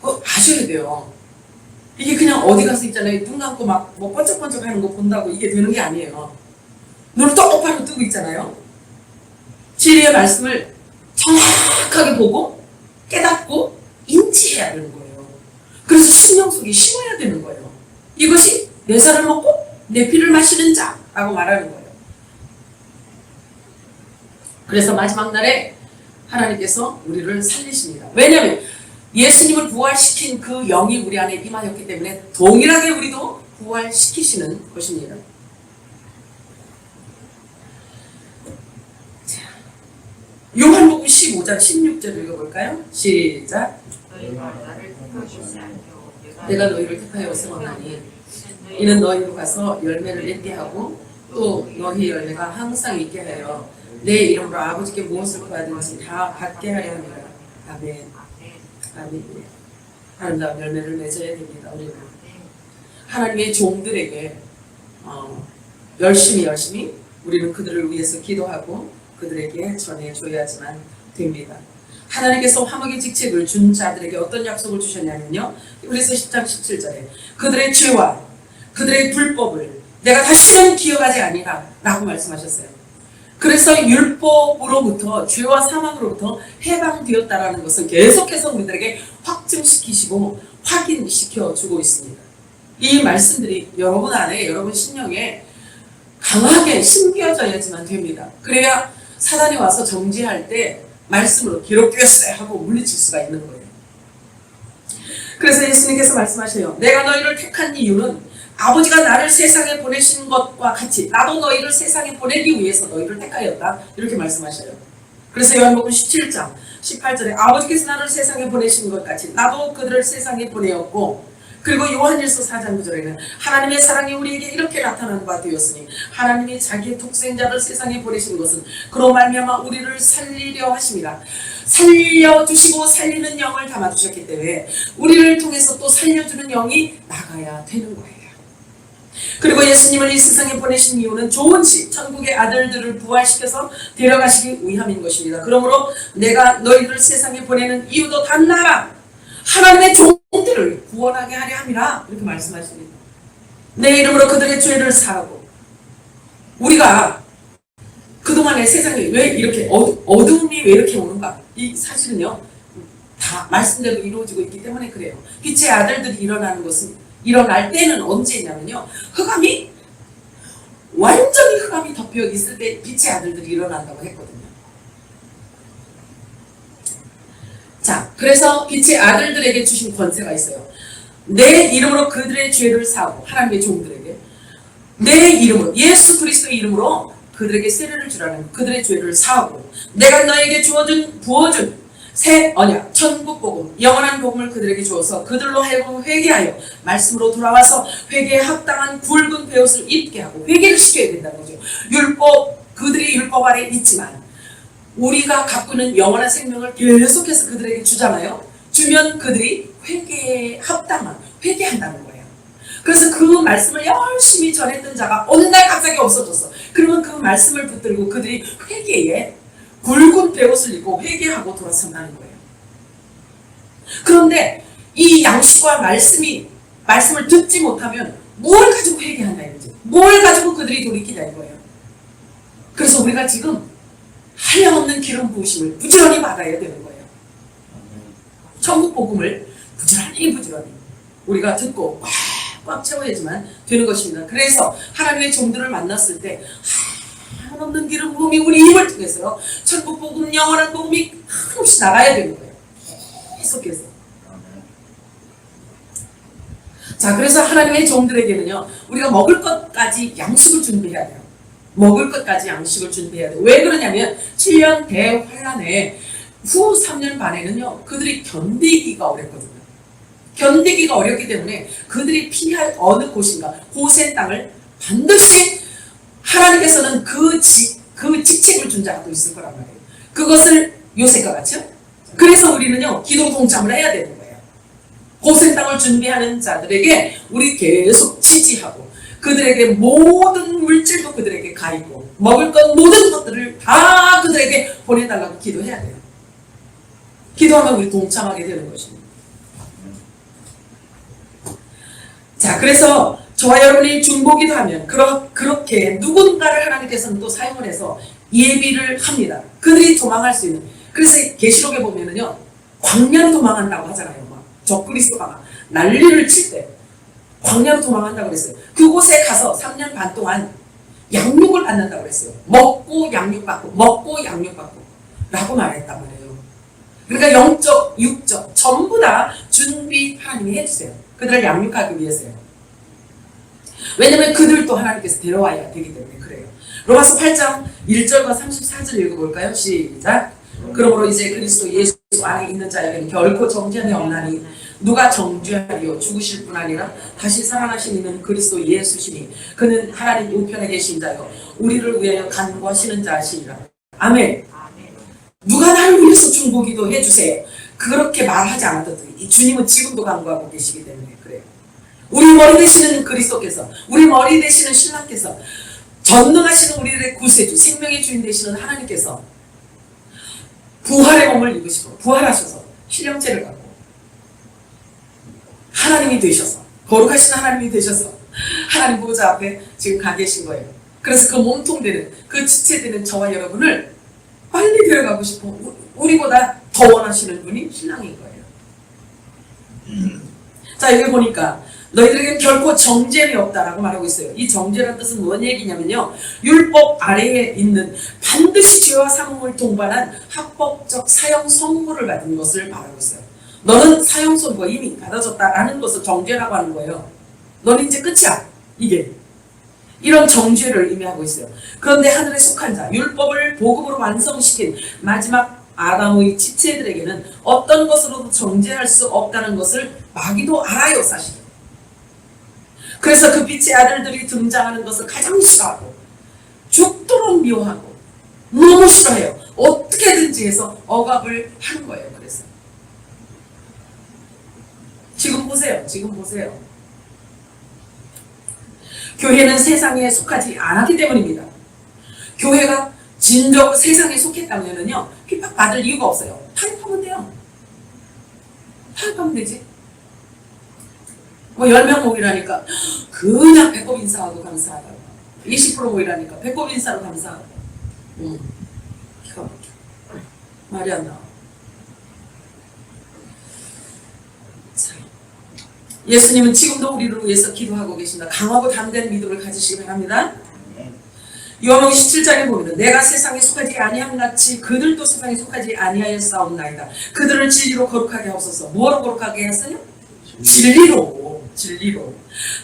그거 아셔야 돼요. 이게 그냥 어디 가서 있잖아요. 눈 감고 막 번쩍번쩍 하는 거 본다고 이게 되는 게 아니에요. 눈을 똑바로 뜨고 있잖아요. 진리의 말씀을 정확하게 보고 깨닫고 인지해야 되는 거예요. 그래서 심령 속에 심어야 되는 거예요. 이것이 내 살을 먹고 내 피를 마시는 자라고 말하는 거예요. 그래서 마지막 날에 하나님께서 우리를 살리십니다. 왜냐하면 예수님을 부활시킨 그 영이 우리 안에 임하였기 때문에 동일하게 우리도 부활시키시는 것입니다. 자, 요한복음 15장 16절 읽어볼까요? 시작. 내가 너희를 택하여 세웠나니 이는 너희로 가서 열매를 맺게 하고 또 너희 열매가 항상 있게 하여 내 이름으로 아버지께 무엇을 구하든지 다 받게 하려 합니다. 아멘. 아멘. 아름다운 열매를 맺어야 됩니다. 우리는 하나님의 종들에게 열심히 우리는 그들을 위해서 기도하고 그들에게 전해줘야지만 됩니다. 하나님께서 화목의 직책을 준 자들에게 어떤 약속을 주셨냐면요. 그래서 10장 17절에 그들의 죄와 그들의 불법을 내가 다시는 기억하지 아니라 라고 말씀하셨어요. 그래서 율법으로부터 죄와 사망으로부터 해방되었다라는 것을 계속해서 우리들에게 확증시키시고 확인시켜주고 있습니다. 이 말씀들이 여러분 안에 여러분 심령에 강하게 심겨져야지만 됩니다. 그래야 사단이 와서 정죄할 때 말씀으로 기록되었어요 하고 물리칠 수가 있는 거예요. 그래서 예수님께서 말씀하셔요. 내가 너희를 택한 이유는 아버지가 나를 세상에 보내신 것과 같이 나도 너희를 세상에 보내기 위해서 너희를 택하였다. 이렇게 말씀하셔요. 그래서 요한복음 17장 18절에 아버지께서 나를 세상에 보내신 것 같이 나도 그들을 세상에 보내었고, 그리고 요한일서 4장 9절에는 하나님의 사랑이 우리에게 이렇게 나타난 바 되었으니 하나님이 자기의 독생자를 세상에 보내신 것은 그로 말미암아 우리를 살리려 하심이라. 살려주시고 살리는 영을 담아주셨기 때문에 우리를 통해서 또 살려주는 영이 나가야 되는 거예요. 그리고 예수님을 이 세상에 보내신 이유는 좋은 시 천국의 아들들을 부활시켜서 데려가시기 위함인 것입니다. 그러므로 내가 너희를 세상에 보내는 이유도 단나라 하나님의 종들을 구원하게 하려 함이라 이렇게 말씀하십니다. 내 이름으로 그들의 죄를 사하고, 우리가 그동안에 세상에 왜 이렇게 어두움이 왜 이렇게 오는가? 이 사실은요 다 말씀대로 이루어지고 있기 때문에 그래요. 빛의 아들들이 일어날 때는 언제냐면요, 흑암이 완전히 흑암이 덮여 있을 때 빛의 아들들이 일어난다고 했거든요. 자, 그래서 빛의 아들들에게 주신 권세가 있어요. 내 이름으로 그들의 죄를 사하고, 하나님의 종들에게 내 이름으로, 예수 그리스도의 이름으로 그들에게 세례를 주라는, 그들의 죄를 사하고 내가 너에게 부어준 새 언약, 천국 복음, 영원한 복음을 그들에게 주어서 그들로 하여금 회개하여 말씀으로 돌아와서 회개에 합당한 굵은 베옷을 입게 하고 회개를 시켜야 된다는 거죠. 그들이 율법 아래 있지만 우리가 갖고 있는 영원한 생명을 계속해서 그들에게 주잖아요. 주면 그들이 회개에 합당한, 회개한다는 거예요. 그래서 그 말씀을 열심히 전했던 자가 어느 날 갑자기 없어졌어. 그러면 그 말씀을 붙들고 그들이 회개에 굵은 베옷을 입고 회개하고 돌아선다는 거예요. 그런데 이 양식과 말씀을 듣지 못하면 뭘 가지고 회개한다 이거지. 뭘 가지고 그들이 돌이키냐 이거예요. 그래서 우리가 지금 한량없는 기름 부으심을 부지런히 받아야 되는 거예요. 천국 복음을 부지런히 우리가 듣고 꽉 채워야지만 되는 것입니다. 그래서 하나님의 종들을 만났을 때 한없는 기름 부음이 우리 입을 통해서 천국 복음, 영원한 복음이 한없이 나가야 되는 거예요. 계속해서. 자, 그래서 하나님의 종들에게는요, 우리가 먹을 것까지 양식을 준비해야 돼요. 먹을 것까지 양식을 준비해야 돼요. 왜 그러냐면 7년 대환란에 후 3년 반에는요, 그들이 견디기가 어렵거든요. 견디기가 어렵기 때문에 그들이 피할 어느 곳인가, 고센 땅을 반드시 하나님께서는 그 직책을 준 자가 또 있을 거란 말이에요. 그것을 요셉과 같이요. 그래서 우리는요, 기도 동참을 해야 되는 거예요. 고센 땅을 준비하는 자들에게 우리 계속 지지하고, 그들에게 모든 물질도 그들에게 가 있고, 먹을 것 모든 것들을 다 그들에게 보내달라고 기도해야 돼요. 기도하면 우리 동참하게 되는 것입니다. 자, 그래서 저와 여러분이 중보기도 하면 그렇게 누군가를 하나님께서는 또 사용을 해서 예비를 합니다. 그들이 도망할 수 있는. 그래서 계시록에 보면은요, 광야로 도망한다고 하잖아요. 막 적그리스도가 난리를 칠 때 광야로 도망한다고 그랬어요. 그곳에 가서 3년 반 동안 양육을 받는다고 그랬어요. 먹고 양육받고 먹고 양육받고 라고 말했단 말이에요. 그러니까 영적, 육적 전부 다 준비 하나님이 해주세요. 그들을 양육하기 위해서요. 왜냐면 그들도 하나님께서 데려와야 되기 때문에 그래요. 로마서 8장 1절과 34절 읽어볼까요? 시작. 그러므로 이제 그리스도 예수 안에 있는 자에게는 결코 정죄함이 없나니 누가 정죄하리요? 죽으실 뿐 아니라 다시 살아나신 이는 그리스도 예수시니 그는 하나님 우편에 계신 자요 우리를 위하여 간구하시는 자시니라. 아멘. 누가 나를 위해서 중보기도 해주세요. 그렇게 말하지 않아도 이 주님은 지금도 간구하고 계시기 때문에 그래요. 우리 머리 되시는 그리스도께서, 우리 머리 되시는 신랑께서, 전능하시는 우리들의 구세주, 생명의 주인 되시는 하나님께서 부활의 몸을 입으시고 부활하셔서 신령체를 갖고 하나님이 되셔서, 거룩하신 하나님이 되셔서 하나님 보좌 앞에 지금 가 계신 거예요. 그래서 그 몸통 되는, 그 지체 되는 저와 여러분을 빨리 데려가고 싶어 우리보다 더 원하시는 분이 신랑인 거예요. 자, 여기 보니까 너희들에게 결코 정죄는 없다라고 말하고 있어요. 이 정죄라는 뜻은 뭔 얘기냐면요, 율법 아래에 있는 반드시 죄와 사망을 동반한 합법적 사형 선고를 받은 것을 말하고 있어요. 너는 사형 선고 이미 받아졌다라는 것을 정죄라고 하는 거예요. 너는 이제 끝이야. 이게 이런 정죄를 의미하고 있어요. 그런데 하늘에 속한 자, 율법을 복음으로 완성시킨 마지막 아담의 지체들에게는 어떤 것으로도 정죄할 수 없다는 것을 마귀도 알아요, 사실. 그래서 그 빛의 아들들이 등장하는 것을 가장 싫어하고 죽도록 미워하고 너무 싫어해요. 어떻게든지 해서 억압을 하는 거예요. 그래서 지금 보세요. 교회는 세상에 속하지 않았기 때문입니다. 교회가 진정 세상에 속했다면요, 핍박받을 이유가 없어요. 타협하면 돼요. 타협하면 되지. 뭐 10명 모이라니까 그냥 배꼽 인사하고 감사하다. 20% 모이라니까 배꼽 인사로 감사하고. 기가 막혀. 말이 안 나와. 자, 예수님은 지금도 우리를 위해서 기도하고 계신다. 강하고 담대한 믿음을 가지시기 바랍니다. 요한복음 17장에 보면 내가 세상에 속하지 아니함 같이 그들도 세상에 속하지 아니하였사옵나이다. 그들을 진리로 거룩하게 하옵소서. 뭐로 거룩하게 했어요? 진리로.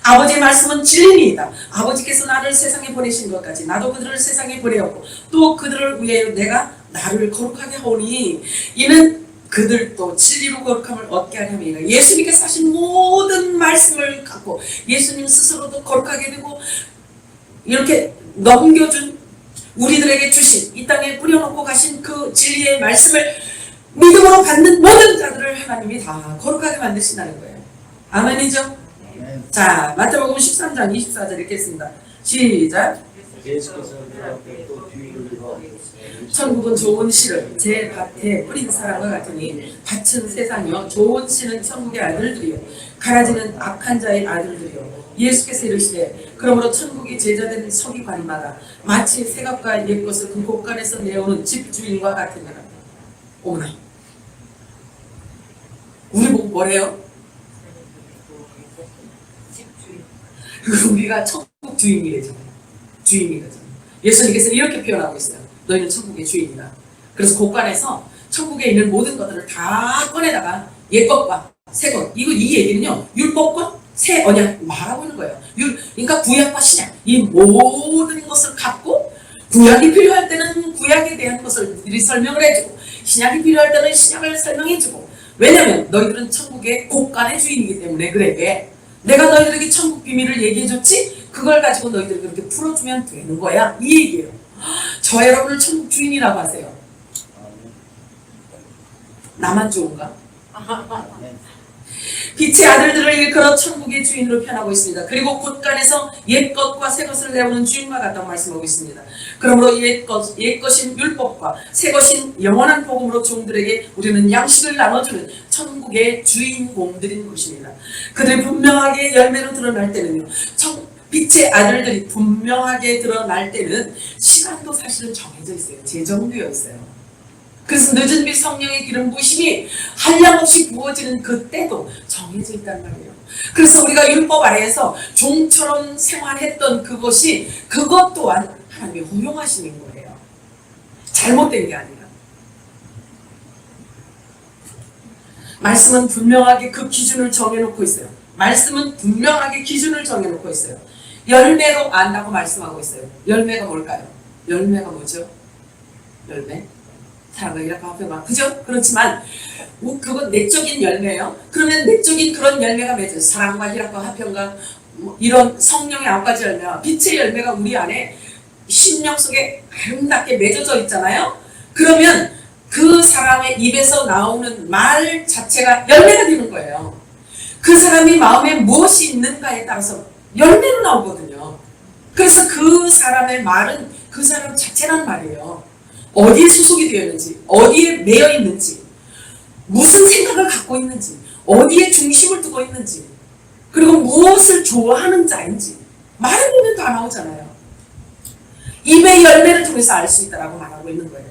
아버지의 말씀은 진리이다. 아버지께서 나를 세상에 보내신 것까지 나도 그들을 세상에 보내었고 또 그들을 위하여 내가 나를 거룩하게 하오니 이는 그들도 진리로 거룩함을 얻게 하려니라. 예수님께서 하신 모든 말씀을 갖고 예수님 스스로도 거룩하게 되고 이렇게 넘겨준 우리들에게 주신 이 땅에 뿌려놓고 가신 그 진리의 말씀을 믿음으로 받는 모든 자들을 하나님이 다 거룩하게 만드신다는 거예요. 아멘이죠? 자, 마태복음 13장 24절 읽겠습니다. 시작. 예수께서 그 앞에 또 비유를 들어 천국은 좋은 씨를 제 밭에 뿌린 사람과 같으니 밭은 세상이요 좋은 씨는 천국의 아들들이요 가라지는 악한 자의 아들들이요. 예수께서 이르시되 그러므로 천국이 제자된 서기관마다 마치 새갑과 옛것을 그 곳간에서 내오는 집주인과 같으니라. 오나 우리 보고 뭐래요? 우리가 천국 주인이래잖아요. 주인이래잖아요. 예수님께서 이렇게 표현하고 있어요. 너희는 천국의 주인이다. 그래서 곳간에서 천국에 있는 모든 것들을 다 꺼내다가 옛것과 새것, 이 얘기는요, 율법과 새 언약 말하고 있는 거예요. 그러니까 구약과 신약, 이 모든 것을 갖고 구약이 필요할 때는 구약에 대한 것을 미리 설명을 해주고 신약이 필요할 때는 신약을 설명해주고. 왜냐면 너희들은 천국의 곳간의 주인이기 때문에. 그래, 내가 너희들에게 천국 비밀을 얘기해줬지? 그걸 가지고 너희들이 그렇게 풀어주면 되는 거야. 이 얘기예요. 저 여러분을 천국 주인이라고 하세요. 나만 좋은가? 빛의 아들들을 일컬어 천국의 주인으로 표현하고 있습니다. 그리고 곳간에서 옛것과 새것을 내오는 주인과 같다고 말씀하고 있습니다. 그러므로 옛것인 율법과 새것인 영원한 복음으로 종들에게 우리는 양식을 나눠주는 천국의 주인공들인 것입니다. 그들이 분명하게 열매로 드러날 때는요, 빛의 아들들이 분명하게 드러날 때는 시간도 사실은 정해져 있어요. 재정되어 있어요. 그래서 늦은 빛 성령의 기름 부으심이 한량없이 부어지는 그때도 정해져 있단 말이에요. 그래서 우리가 율법 아래에서 종처럼 생활했던 그것 또한 하나님이 허용하시는 거예요. 잘못된 게 아니라. 말씀은 분명하게 그 기준을 정해놓고 있어요. 말씀은 분명하게 기준을 정해놓고 있어요. 열매로 안다고 말씀하고 있어요. 열매가 뭘까요? 열매가 뭐죠? 열매? 사랑과 희락과 화평과, 그죠? 그렇지만 그건 내적인 열매예요. 그러면 내적인 그런 열매가 맺어요. 사랑과 희락과 화평과 이런 성령의 9가지 열매와 빛의 열매가 우리 안에 심령 속에 아름답게 맺어져 있잖아요. 그러면 그 사람의 입에서 나오는 말 자체가 열매가 되는 거예요. 그 사람이 마음에 무엇이 있는가에 따라서 열매로 나오거든요. 그래서 그 사람의 말은 그 사람 자체란 말이에요. 어디에 소속이 되어 있는지, 어디에 매여 있는지, 무슨 생각을 갖고 있는지, 어디에 중심을 두고 있는지, 그리고 무엇을 좋아하는 자인지 말해 보면 다 나오잖아요. 입의 열매를 통해서 알 수 있다라고 말하고 있는 거예요.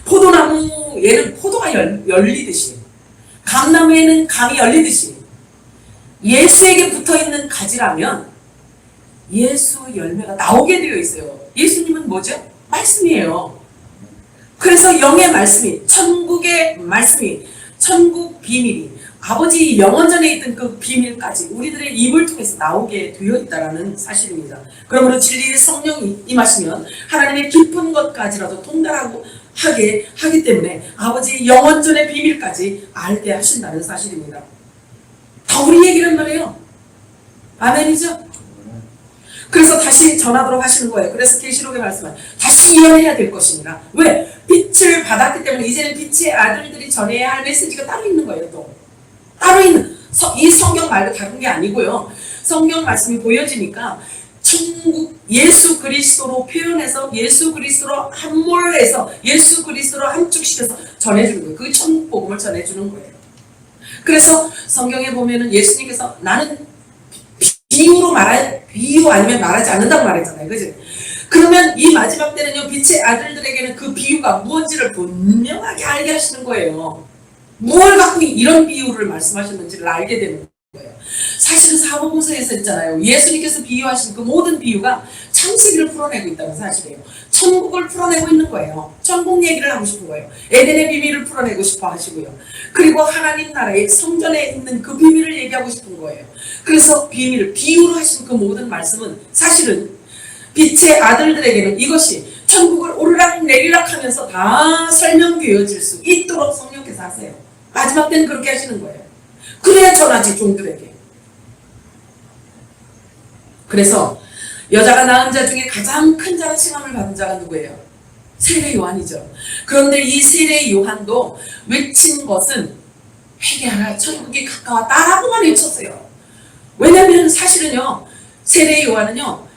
포도나무에는 포도가 열리듯이, 감나무에는 감이 열리듯이, 예수에게 붙어있는 가지라면 예수 열매가 나오게 되어 있어요. 예수님은 뭐죠? 말씀이에요. 그래서 영의 말씀이, 천국의 말씀이, 천국 비밀이, 아버지 영원전에 있던 그 비밀까지 우리들의 입을 통해서 나오게 되어 있다는 사실입니다. 그러므로 진리의 성령이 임하시면 하나님의 깊은 것까지라도 통달하게 하기 때문에 아버지 영원전의 비밀까지 알게 하신다는 사실입니다. 다 우리 얘기란 말이에요. 아멘이죠? 그래서 다시 전하도록 하시는 거예요. 그래서 계시록의 말씀은 다시 예언해야 될 것이니라. 왜? 빛을 받았기 때문에 이제는 빛의 아들들이 전해야 할 메시지가 따로 있는 거예요. 또 따로 있는, 이 성경 말고 다른 게 아니고요. 성경 말씀이 보여지니까 천국 예수 그리스도로 표현해서 예수 그리스도로 함몰해서 예수 그리스도로 함축시켜서 전해주는 거예요. 그 천국 복음을 전해주는 거예요. 그래서 성경에 보면은 예수님께서 나는 비유 아니면 말하지 않는다고 말했잖아요. 그죠? 그러면 이 마지막 때는요, 빛의 아들들에게는 그 비유가 무엇인지를 분명하게 알게 하시는 거예요. 무엇을 갖고 이런 비유를 말씀하셨는지를 알게 되는 거예요. 사실은 사복음서에서 있잖아요. 예수님께서 비유하신 그 모든 비유가 창세기를 풀어내고 있다는 사실이에요. 천국을 풀어내고 있는 거예요. 천국 얘기를 하고 싶은 거예요. 에덴의 비밀을 풀어내고 싶어 하시고요. 그리고 하나님 나라의 성전에 있는 그 비밀을 얘기하고 싶은 거예요. 그래서 비유로 하신 그 모든 말씀은 사실은 빛의 아들들에게는 이것이 천국을 오르락 내리락 하면서 다 설명되어질 수 있도록 성령께서 하세요. 마지막 때는 그렇게 하시는 거예요. 그래야 전하지, 종들에게. 그래서 여자가 낳은 자 중에 가장 큰 자로 칭함을 받은 자가 누구예요? 세례 요한이죠. 그런데 이 세례 요한도 외친 것은 회개하라, 천국이 가까웠다라고만 외쳤어요. 왜냐하면 사실은요, 세례 요한은요,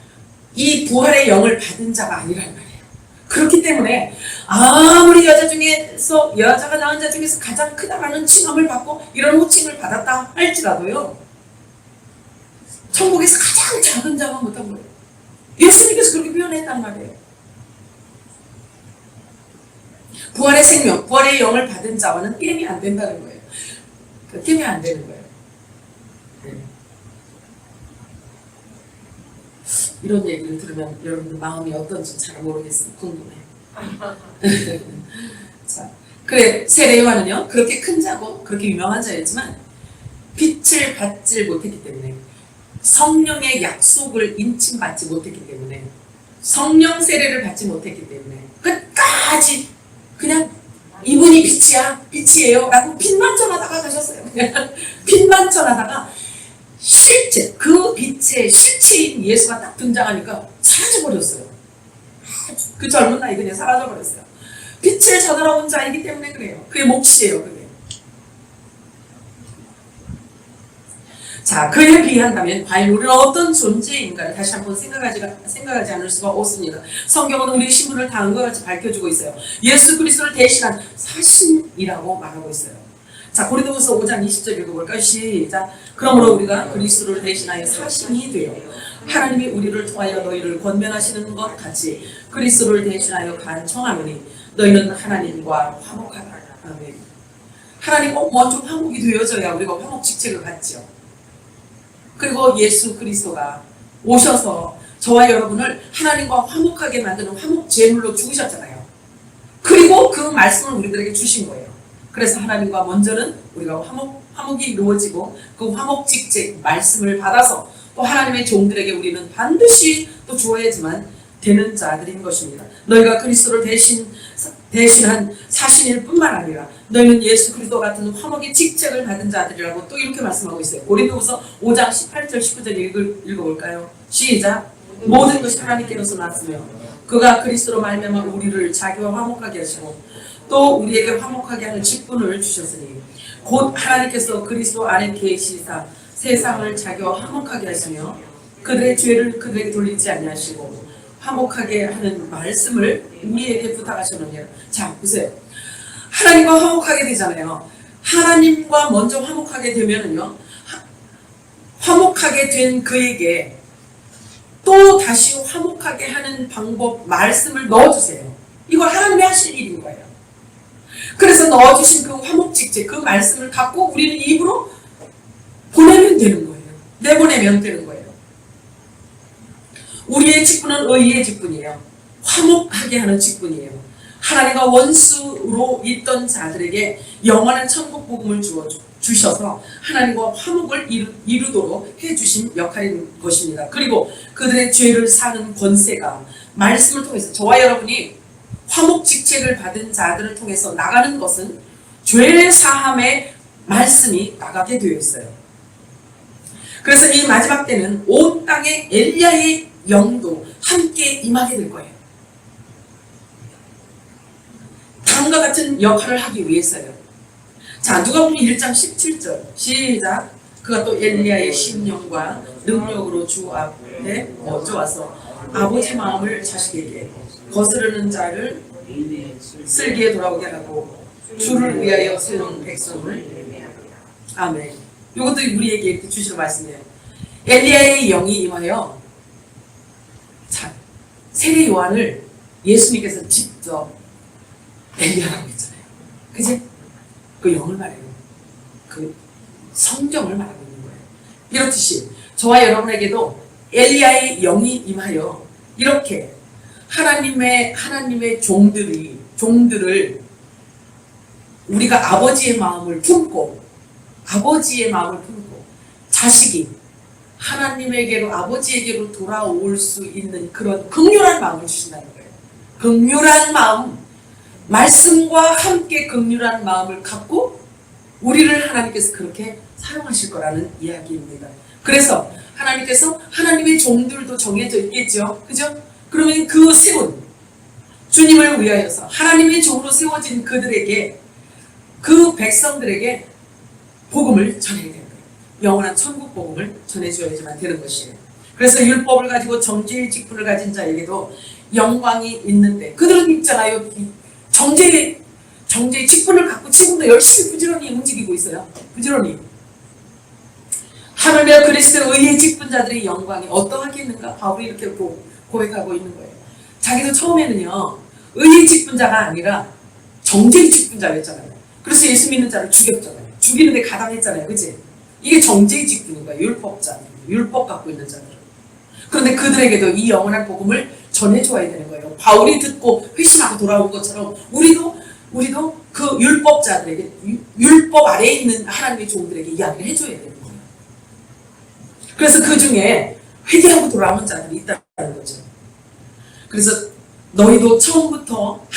이 부활의 영을 받은 자가 아니란 말이에요. 그렇기 때문에 아무리 여자가 낳은 자 중에서 가장 크다라는 칭함을 받고 이런 호칭을 받았다 할지라도요, 천국에서 가장 작은 자가 못한 거예요. 예수님께서 그렇게 표현했단 말이에요. 부활의 생명, 부활의 영을 받은 자와는 게임이 안 된다는 거예요. 게임이 안 되는 거예요. 이런 얘기를 들으면 여러분들 마음이 어떤지 잘 모르겠어요. 궁금해. 자, 그래, 세례 요한은요, 그렇게 큰 자고 그렇게 유명한 자였지만 빛을 받지 못했기 때문에, 성령의 약속을 인침받지 못했기 때문에, 성령 세례를 받지 못했기 때문에 끝까지 그냥 이분이 빛이에요 라고 빛만 전하다가 가셨어요. 빛만 전하다가 실제 그 빛의 실체인 예수가 딱 등장하니까 사라져버렸어요. 그 젊은 나이 그냥 사라져버렸어요. 빛을 전하러 온 자이기 때문에 그래요. 그게 몫이에요. 그게. 자, 그에 비한다면 과연 우리는 어떤 존재인가를 다시 한번 생각하지 않을 수가 없습니다. 성경은 우리의 신분을 다음과 같이 밝혀주고 있어요. 예수 그리스도를 대신한 사신이라고 말하고 있어요. 자, 고린도후서 5장 20절 읽어볼까요? 시작. 그러므로 우리가 그리스도를 대신하여 사신이 되어 하나님이 우리를 통하여 너희를 권면하시는 것 같이 그리스도를 대신하여 간청하노니 너희는 하나님과 화목하다. 아멘. 하나님과 먼저 화목이 되어져야 우리가 화목 직책을 받죠. 그리고 예수 그리스도가 오셔서 저와 여러분을 하나님과 화목하게 만드는 화목 제물로 죽으셨잖아요. 그리고 그 말씀을 우리들에게 주신 거예요. 그래서 하나님과 먼저는 우리가 화목이 이루어지고 그 화목 직책 말씀을 받아서 또 하나님의 종들에게 우리는 반드시 또 주어야지만 되는 자들인 것입니다. 너희가 그리스도를 대신한 사신일 뿐만 아니라 너희는 예수 그리스도 같은 화목의 직책을 받은 자들이라고 또 이렇게 말씀하고 있어요. 고린도후서 5장 18절 19절 읽어볼까요? 시작. 모든 것이 하나님께로서 났으며 그가 그리스도로 말미암아 우리를 자기와 화목하게 하시고 또 우리에게 화목하게 하는 직분을 주셨으니 곧 하나님께서 그리스도 안에 계시사 세상을 자기와 화목하게 하시며 그들의 죄를 그들에게 돌리지 아니하시고 화목하게 하는 말씀을 우리에게 부탁하셨느니라. 자, 보세요. 하나님과 화목하게 되잖아요. 하나님과 먼저 화목하게 되면은요, 화목하게 된 그에게 또 다시 화목하게 하는 방법, 말씀을 넣어주세요. 이걸 하나님이 하실 일인 거예요. 그래서 넣어주신 그 화목 직책, 그 말씀을 갖고 우리는 입으로 보내면 되는 거예요. 내보내면 되는 거예요. 우리의 직분은 의의 직분이에요. 화목하게 하는 직분이에요. 하나님과 원수로 있던 자들에게 영원한 천국 복음을 주셔서 하나님과 화목을 이루도록 해주신 역할인 것입니다. 그리고 그들의 죄를 사는 권세가 말씀을 통해서 저와 여러분이 화목 직책을 받은 자들을 통해서 나가는 것은 죄 사함의 말씀이 나가게 되어 있어요. 그래서 이 마지막 때는 온 땅에 엘리야의 영도 함께 임하게 될 거예요. 다음과 같은 역할을 하기 위해서요. 자, 누가복음 1장 17절 시작. 그가 또 엘리야의 심령과 능력으로 주 앞에 먼저 와서 아버지 마음을 자식에게 거스르는 자를 슬기에 돌아오게 하고 주를 위하여 세운 백성을 아멘. 이것도 우리에게 이렇게 주시는 말씀이에요. 엘리야의 영이 임하여 자, 세례 요한을 예수님께서 직접 엘리야라고 했잖아요. 그치? 그 영을 말해요. 그 성경을 말하고 있는 거예요. 이렇듯이 저와 여러분에게도 엘리야의 영이 임하여 이렇게 하나님의 종들을 우리가 아버지의 마음을 품고 자식이 하나님에게로 아버지에게로 돌아올 수 있는 그런 긍휼한 마음을 주신다는 거예요. 긍휼한 마음, 말씀과 함께 긍휼한 마음을 갖고 우리를 하나님께서 그렇게 사용하실 거라는 이야기입니다. 그래서 하나님께서 하나님의 종들도 정해져 있겠죠. 그죠? 그러면 그 세운 주님을 위하여서 하나님의 종으로 세워진 그들에게 그 백성들에게 복음을 전해야 되는 거예요. 영원한 천국 복음을 전해줘야지만 되는 것이에요. 그래서 율법을 가지고 정죄의 직분을 가진 자에게도 영광이 있는데 그들은 있잖아요. 정죄의 직분을 갖고 지금도 열심히 부지런히 움직이고 있어요. 부지런히. 하물며 그리스도의 의의 직분자들의 영광이 어떠하겠는가? 바울이 이렇게 고백하고 있는 거예요. 자기도 처음에는요. 의의 직분자가 아니라 정죄의 직분자였잖아요. 그래서 예수 믿는 자를 죽였잖아요. 죽이는데 가담했잖아요. 그치? 이게 정죄의 직분인 거예요. 율법 갖고 있는 자들은. 그런데 그들에게도 이 영원한 복음을 전해줘야 되는 거예요. 바울이 듣고 회심하고 돌아온 것처럼 우리도 그 율법자들에게 율법 아래에 있는 하나님의 종들에게 이야기를 해줘야 되는 거예요. 그래서 그 중에 회개하고 돌아오는 자들이 있다는 거죠. 그래서 너희도 처음부터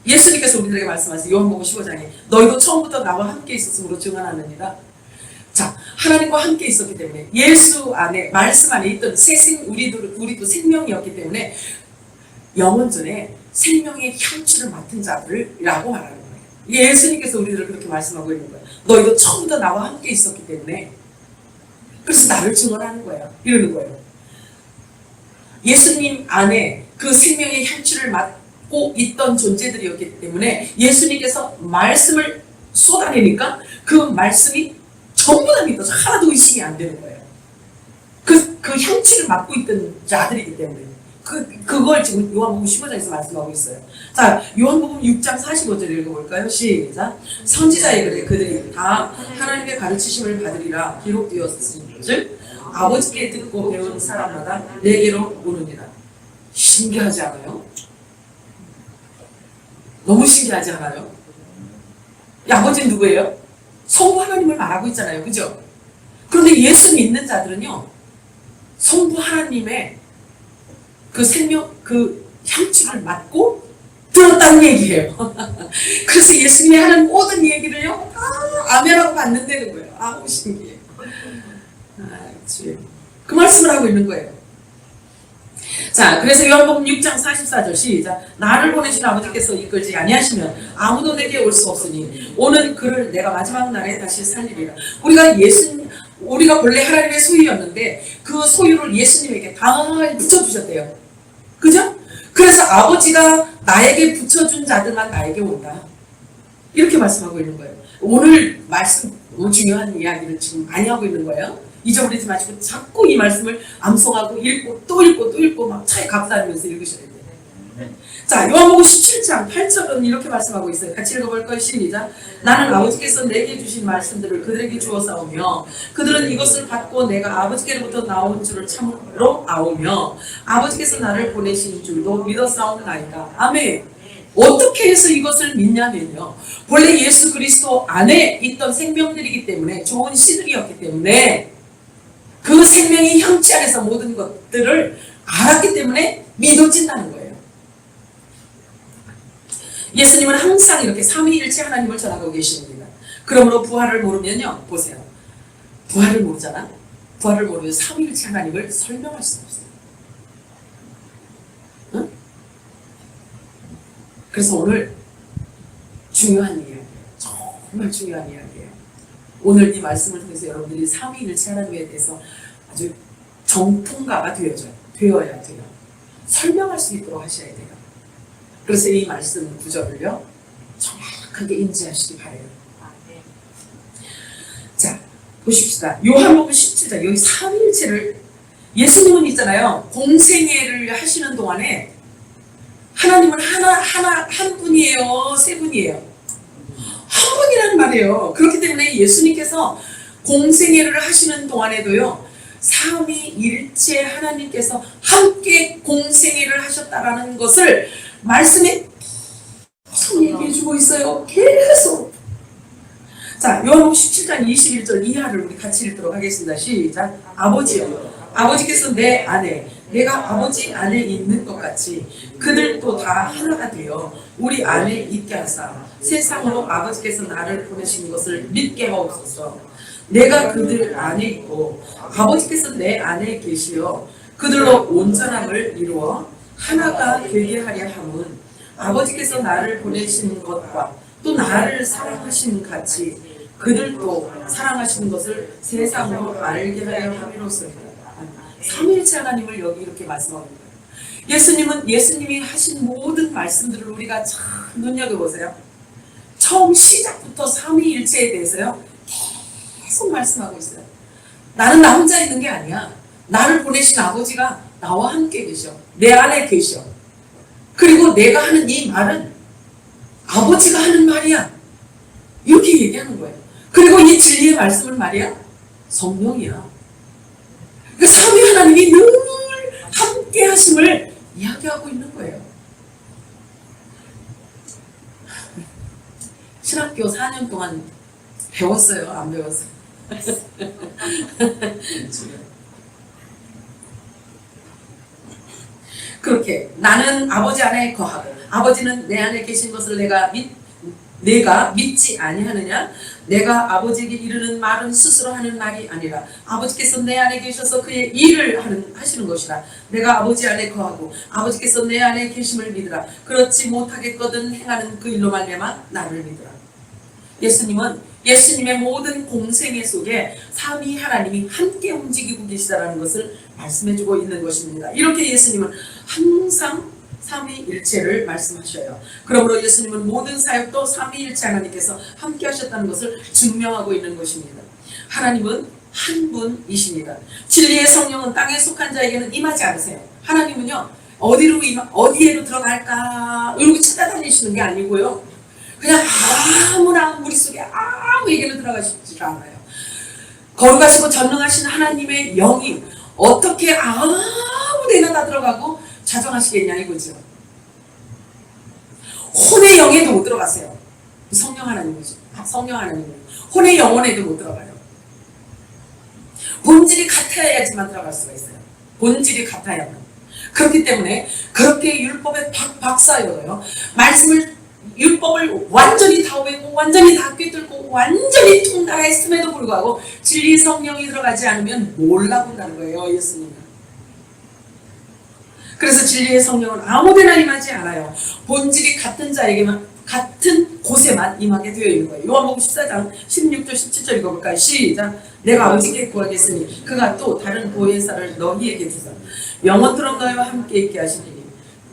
예수님께서 우리들에게 말씀하세요. 요한복음 15장에 너희도 처음부터 나와 함께 있었으므로 증언하느니라. 자, 하나님과 함께 있었기 때문에 예수 안에 말씀 안에 있던 우리도 생명이었기 때문에 영원전에 생명의 향취를 맡은 자들이라고 말하는 거예요. 예수님께서 우리들을 그렇게 말씀하고 있는 거예요. 너희도 처음부터 나와 함께 있었기 때문에 그래서 나를 증언하는 거예요. 이러는 거예요. 예수님 안에 그 생명의 향취를 맡고 있던 존재들이었기 때문에 예수님께서 말씀을 쏟아내니까 그 말씀이 전부 다 믿어서 하나도 의심이 안 되는 거예요. 그 향취를 맡고 있던 자들이기 때문에 그걸 지금 요한복음 15장에서 말씀하고 있어요. 자, 요한복음 6장 45절 읽어볼까요? 시작. 선지자의 글에 그들이 다 하나님의 가르치심을 받으리라 기록되었은즉 아버지께 듣고 배운 사람마다 내게로 오느니라. 신기하지 않아요? 너무 신기하지 않아요? 이 아버지는 누구예요? 성부 하나님을 말하고 있잖아요. 그죠? 그런데 예수 믿는 자들은요, 성부 하나님의 그 생명, 그 향취를 맡고 들었다는 얘기예요. 그래서 예수님이 하는 모든 얘기를요, 아멘하고 받는다는 거예요. 아우, 신기해. 그 말씀을 하고 있는 거예요. 자, 그래서 요한복음 6장 44절 시작. 나를 보내신 아버지께서 이끌지 아니하시면 아무도 내게 올 수 없으니 오는 그를 내가 마지막 날에 다시 살리리라. 우리가 본래 하나님의 소유였는데 그 소유를 예수님에게 다 붙여주셨대요. 그죠? 그래서 아버지가 나에게 붙여준 자들만 나에게 온다. 이렇게 말씀하고 있는 거예요. 오늘 말씀 너무 중요한 이야기를 지금 많이 하고 있는 거예요. 잊어버리지 마시고 자꾸 이 말씀을 암송하고 읽고 또 읽고 또 읽고 막 차에 갖고 다니면서 읽으셔야 돼요. 자, 요한복음 17장 8절은 이렇게 말씀하고 있어요. 같이 읽어볼까요? 시작. 나는 아버지께서 내게 주신 말씀들을 그들에게 주었사오며 그들은 이것을 받고 내가 아버지께로부터 나온 줄을 참으로 아오며 아버지께서 나를 보내신 줄도 믿었사옵나이다. 아멘. 어떻게 해서 이것을 믿냐면요, 원래 예수 그리스도 안에 있던 생명들이기 때문에, 좋은 씨들이었기 때문에 그 생명의 형체 안에서 모든 것들을 알았기 때문에 믿어진다는 거예요. 예수님은 항상 이렇게 삼위일체 하나님을 전하고 계십니다. 그러므로 부활을 모르면요, 보세요. 부활을 모르잖아. 부활을 모르면 삼위일체 하나님을 설명할 수 없어요. 응? 그래서 오늘 중요한 이야기예요. 정말 중요한 이야기예요. 오늘 이 말씀을 통해서 여러분들이 삼위일체 하나님에 대해서 아주 정통가가 되어야 돼요. 설명할 수 있도록 하셔야 돼요. 그래서 이 말씀 구절을요, 정확하게 인지하시기 바래요. 자, 보십시다. 요한복음 17장, 여기 삼위일체를, 예수님은 있잖아요, 공생애를 하시는 동안에 하나님은 한 분이에요, 세 분이에요? 한 분이라는 말이에요. 그렇기 때문에 예수님께서 공생애를 하시는 동안에도요, 삼위일체 하나님께서 함께 공생애를 하셨다라는 것을 말씀에 계속 얘기해주고 있어요. 계속. 자, 요한복음 17장 21절 이하를 우리 같이 읽도록 하겠습니다. 시작. 아버지여, 아버지께서 내 안에, 내가 아버지 안에 있는 것 같이 그들도 다 하나가 되어 우리 안에 있게 하사 세상으로 아버지께서 나를 보내신 것을 믿게 하옵소서. 내가 그들 안에 있고 아버지께서 내 안에 계시어 그들로 온전함을 이루어 하나가 되게 하려 함은 아버지께서 나를 보내신 것과 또 나를 사랑하신 같이 그들도 사랑하신 것을 세상으로 알게 하려 함이로소이다. 삼위일체 하나님을 여기 이렇게 말씀하고 있는 거예요. 예수님이 하신 모든 말씀들을 우리가 참 눈여겨보세요. 처음 시작부터 삼위일체에 대해서요, 계속 말씀하고 있어요. 나는 나 혼자 있는 게 아니야. 나를 보내신 아버지가 나와 함께 계셔. 내 안에 계셔. 그리고 내가 하는 이 말은 아버지가 하는 말이야. 이렇게 얘기하는 거예요. 그리고 이 진리의 말씀은 말이야, 성령이야. 그 삼위 하나님이 늘 함께 하심을 이야기하고 있는 거예요. 신학교 4년 동안 배웠어요? 안 배웠어요? 그렇게 나는 아버지 안에 거하고 아버지는 내 안에 계신 것을 내가 믿지 아니하느냐? 내가 아버지에게 이르는 말은 스스로 하는 말이 아니라 아버지께서 내 안에 계셔서 그의 일을 하시는 것이라. 내가 아버지 안에 거하고 아버지께서 내 안에 계심을 믿으라. 그렇지 못하겠거든 행하는 그 일로 말미암아 나를 믿으라. 예수님은 예수님의 모든 공생애 속에 삼위 하나님이 함께 움직이고 계시다는 것을 말씀해주고 있는 것입니다. 이렇게 예수님은 항상 삼위일체를 말씀하셔요. 그러므로 예수님은 모든 사역도 삼위일체 하나님께서 함께 하셨다는 것을 증명하고 있는 것입니다. 하나님은 한 분이십니다. 진리의 성령은 땅에 속한 자에게는 임하지 않으세요. 하나님은요, 어디에로 들어갈까 이러고 찾아다니시는 게 아니고요, 그냥 아무나 머릿속에 아무에게나 들어가시지 않아요. 거룩하시고 전능하신 하나님의 영이 어떻게 아무데나 다 들어가고 자정하시겠냐 이거죠. 혼의 영에도 못 들어가세요. 성령 하나님이죠. 성령 하나님은 혼의 영혼에도 못 들어가요. 본질이 같아야지만 들어갈 수가 있어요. 본질이 같아야만. 그렇기 때문에 그렇게 율법에 박사여요. 율법을 완전히 다 외우고 완전히 다 꿰뚫고 완전히 통달했음에도 불구하고 진리 성령이 들어가지 않으면 몰라 본다는 거예요, 예수님은. 그래서 진리의 성령은 아무데나 임하지 않아요. 본질이 같은 자에게만, 같은 곳에만 임하게 되어 있는 거예요. 요한복음 14장 16절 17절 읽어볼까요? 시작. 내가 아버지께 구하겠으니 그가 또 다른 보혜사를 너희에게 주사 영원토록 너희와 함께 있게 하시리니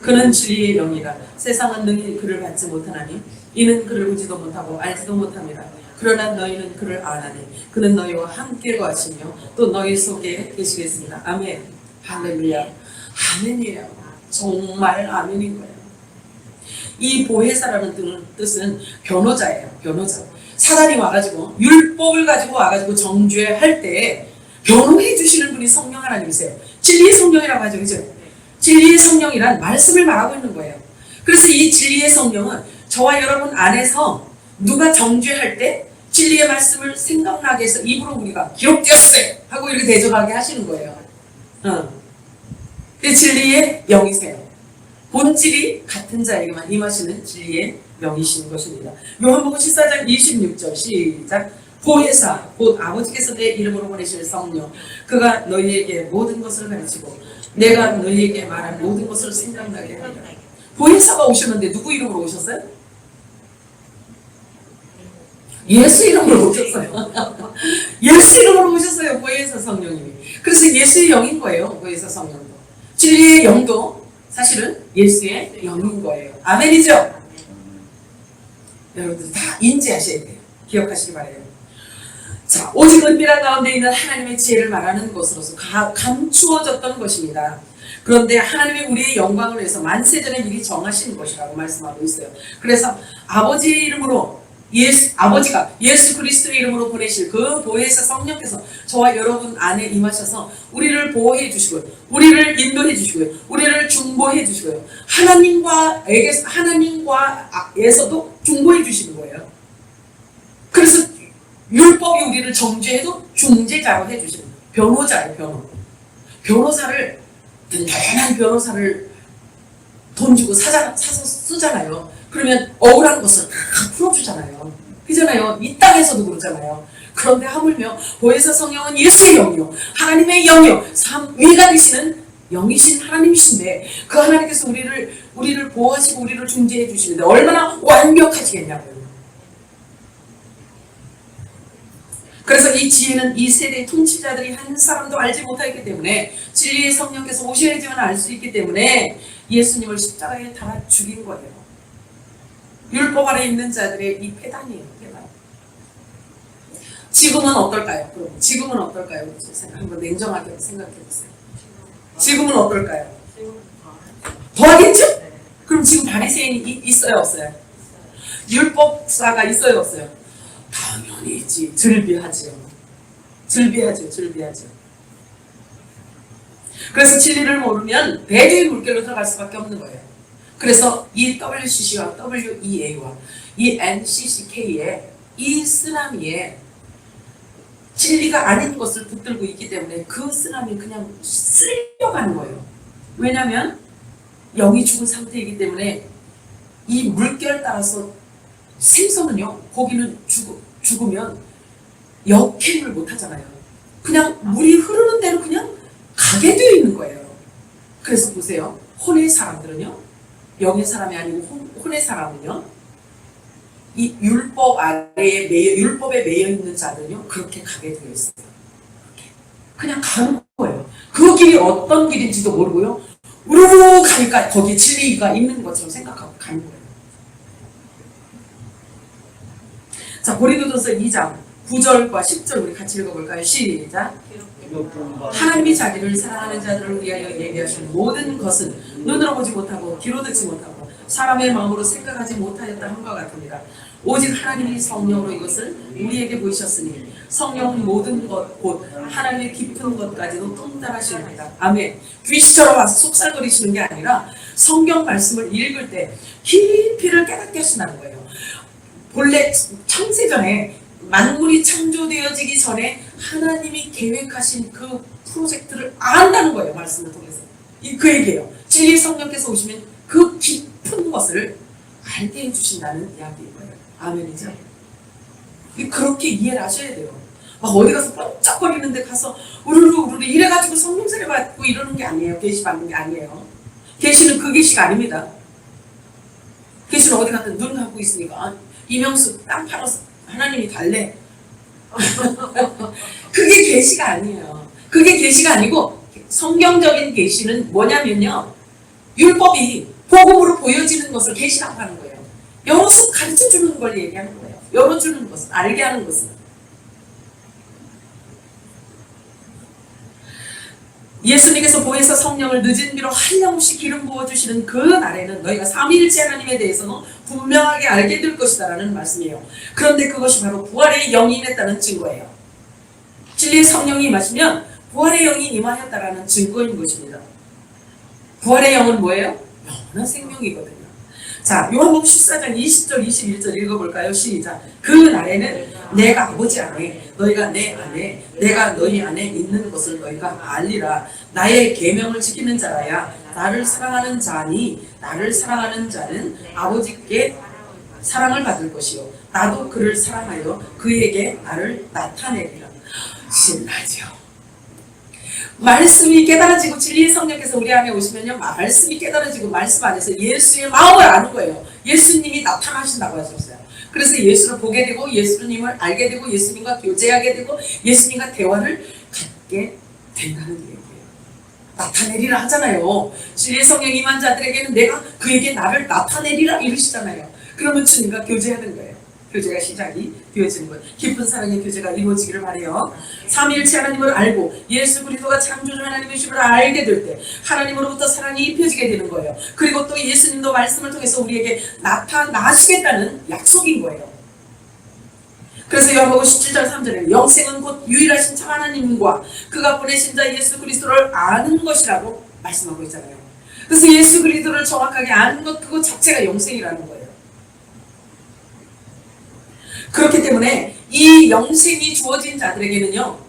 그는 진리의 영이라. 세상은 능히 그를 받지 못하나니 이는 그를 보지도 못하고 알지도 못합니다. 그러나 너희는 그를 아나니 그는 너희와 함께 거하시며 또 너희 속에 계시겠습니다. 아멘. 할렐루야. 아멘이에요. 정말 아멘인 거예요. 이 보혜사라는 뜻은 변호자예요. 변호자. 사단이 와가지고 율법을 가지고 와가지고 정죄할 때 변호해 주시는 분이 성령 하나님이세요. 진리의 성령이라고 하죠, 그죠? 진리의 성령이란 말씀을 말하고 있는 거예요. 그래서 이 진리의 성령은 저와 여러분 안에서 누가 정죄할 때 진리의 말씀을 생각나게 해서 입으로 우리가 기록되었어요 하고 이렇게 대접하게 하시는 거예요. 진리의 영이세요. 본질이 같은 자에게만 임하시는 진리의 영이신 것입니다. 요한복음 14장 26절 시작. 보혜사 곧 아버지께서 내 이름으로 보내실 성령 그가 너희에게 모든 것을 가르치고 내가 너희에게 말한 모든 것을 생각나게 하리라. 보혜사가 오셨는데 누구 이름으로 오셨어요? 예수 이름으로 오셨어요. 예수 이름으로 오셨어요. 보혜사 성령님이. 그래서 예수의 영인 거예요. 보혜사 성령도. 진리의 영도 사실은 예수의 영인 거예요. 아멘이죠? 여러분들 다 인지하셔야 돼요. 기억하시기 바라요. 자, 오직 은밀한 가운데 있는 하나님의 지혜를 말하는 것으로서 감추어졌던 것입니다. 그런데 하나님이 우리의 영광을 위해서 만세전에 미리 정하신 것이라고 말씀하고 있어요. 그래서 아버지 이름으로 아버지가 예수 그리스도의 이름으로 보내실 그 보혜사 성령께서 저와 여러분 안에 임하셔서 우리를 보호해 주시고요, 우리를 인도해 주시고요, 우리를 중보해 주시고요, 하나님과에서도 중보해 주시는 거예요. 그래서 율법이 우리를 정죄해도 중재자로 해주시는 변호자예요. 변호사를, 든든한 변호사를 돈 주고 사서 쓰잖아요. 그러면 억울한 것을 다 풀어주잖아요. 그잖아요. 이 땅에서도 그러잖아요. 그런데 하물며 보혜사 성령은 예수의 영이요 하나님의 영이요 삼위가 되시는 영이신 하나님이신데 그 하나님께서 우리를 보호하시고 우리를 중재해 주시는데 얼마나 완벽하시겠냐고요. 그래서 이 지혜는 이 세대의 통치자들이 한 사람도 알지 못하기 때문에 진리의 성령께서 오셔야지만 알 수 있기 때문에 예수님을 십자가에 달아 죽인 거예요. 율법 아래 있는 자들의 이 폐단이에요. 폐단. 지금은 어떨까요? 그럼 지금은 어떨까요? 한번 냉정하게 생각해 보세요. 지금은 어떨까요? 더하겠죠? 그럼 지금 바리새인이 있어요, 없어요? 율법사가 있어요, 없어요? 당연히 있지. 즐비하죠. 그래서 진리를 모르면 배교의 물결로 들어갈 수밖에 없는 거예요. 그래서 이 WCC와 WEA와 이 NCCK의 이 쓰나미에 진리가 아닌 것을 붙들고 있기 때문에 그 쓰나미 그냥 쓸려가는 거예요. 왜냐하면 영이 죽은 상태이기 때문에 이 물결 따라서 생선은요, 고기는 죽으면 역행을 못 하잖아요. 그냥 물이 흐르는 대로 그냥 가게 되어 있는 거예요. 그래서 보세요. 혼의 사람들은요, 영의 사람이 아니고 혼의 사람은요, 이 율법 아래에 율법에 매여 있는 자들은요 그렇게 가게 되어 있어요. 그냥 가는 거예요. 그 길이 어떤 길인지도 모르고요. 우르르 가니까 거기에 진리가 있는 것처럼 생각하고 가는 거예요. 자, 고린도전서 2장 9절과 10절 우리 같이 읽어볼까요? 시작. 하나님이 자기를 사랑하는 자들을 위하여 예비하신 모든 것은 눈으로 보지 못하고 귀로 듣지 못하고 사람의 마음으로 생각하지 못하였다 함과 같습니다. 오직 하나님이 성령으로 이것을 우리에게 보이셨으니 성령은 모든 것 곧 하나님의 깊은 것까지도 통달하십니다. 아멘. 귀신처럼 와서 속살거리시는 게 아니라 성경 말씀을 읽을 때 깊이를 깨닫게 하신다는 거예요. 본래 창세전에 만물이 창조되어지기 전에 하나님이 계획하신 그 프로젝트를 안다는 거예요. 말씀을 통해서. 그 얘기예요. 진리 성령께서 오시면 그 깊은 것을 알게 해주신다는 이야기인 거예요. 아멘이죠? 그렇게 이해를 하셔야 돼요. 막 어디 가서 번쩍거리는 데 가서 우르르 이래가지고 성령 세례 받고 이러는 게 아니에요. 계시 받는 게 아니에요. 계시는 그 계시가 아닙니다. 계시는 어디 갔든 눈 감고 있으니까 이명수 땅 팔아서 하나님이 달래. 그게 계시가 아니에요. 그게 계시가 아니고 성경적인 계시는 뭐냐면요. 율법이 복음으로 보여지는 것을 계시라고 하는 거예요. 열어서 가르쳐주는 걸 얘기하는 거예요. 열어주는 것을, 알게 하는 것을. 예수님께서 보혜사 성령을 늦은 비로 한량없이 기름 부어주시는 그 날에는 너희가 삼위일체 하나님에 대해서는 분명하게 알게 될 것이다 라는 말씀이에요. 그런데 그것이 바로 부활의 영이 임했다는 증거예요. 진리의 성령이 임하시면 부활의 영이 임하였다라는 증거인 것입니다. 부활의 영은 뭐예요? 영원한 생명이거든요. 자, 요한복음 14장 20절 21절 읽어볼까요? 시작. 그 날에는 내가 아버지 안에 너희가 내 안에 내가 너희 안에 있는 것을 너희가 알리라. 나의 계명을 지키는 자라야 나를 사랑하는 자니 나를 사랑하는 자는 아버지께 사랑을 받을 것이요 나도 그를 사랑하여 그에게 나를 나타내리라. 신나죠. 말씀이 깨달아지고 진리의 성령께서 우리 안에 오시면요 말씀이 깨달아지고 말씀 안에서 예수의 마음을 아는 거예요. 예수님이 나타나신다고 하셨어요. 그래서 예수를 보게 되고 예수님을 알게 되고 예수님과 교제하게 되고 예수님과 대화를 갖게 된다는 얘기예요. 나타내리라 하잖아요. 진리의 성령 임한 자들에게는 내가 그에게 나를 나타내리라 이러시잖아요. 그러면 주님과 교제하는 거예요. 교제가 시작이 되어지는 거예요. 깊은 사랑의 교제가 이루어지기를 바라요. 삼위일체 하나님을 알고 예수 그리스도가 창조주 하나님이심을 알게 될 때 하나님으로부터 사랑이 입혀지게 되는 거예요. 그리고 또 예수님도 말씀을 통해서 우리에게 나타나시겠다는 약속인 거예요. 그래서 요한복음 17장 3절에 영생은 곧 유일하신 참 하나님과 그가 보내신 자 예수 그리스도를 아는 것이라고 말씀하고 있잖아요. 그래서 예수 그리스도를 정확하게 아는 것 그거 자체가 영생이라는 거예요. 그렇기 때문에 이 영생이 주어진 자들에게는요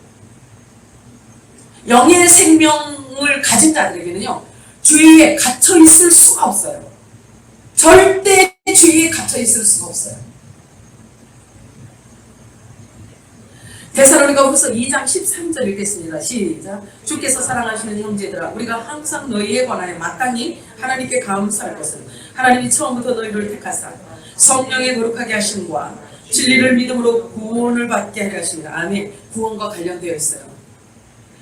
영의 생명을 가진 자들에게는요 죄에 갇혀 있을 수가 없어요. 절대 죄에 갇혀 있을 수가 없어요. 데살로니가후서 2장 13절 읽겠습니다. 시작. 주께서 사랑하시는 형제들아 우리가 항상 너희에 관하여 마땅히 하나님께 감사할 것은 하나님이 처음부터 너희를 택하사 성령에 거룩하게 하심과 진리를 믿음으로 구원을 받게 하려 하십니다. 아멘. 구원과 관련되어 있어요.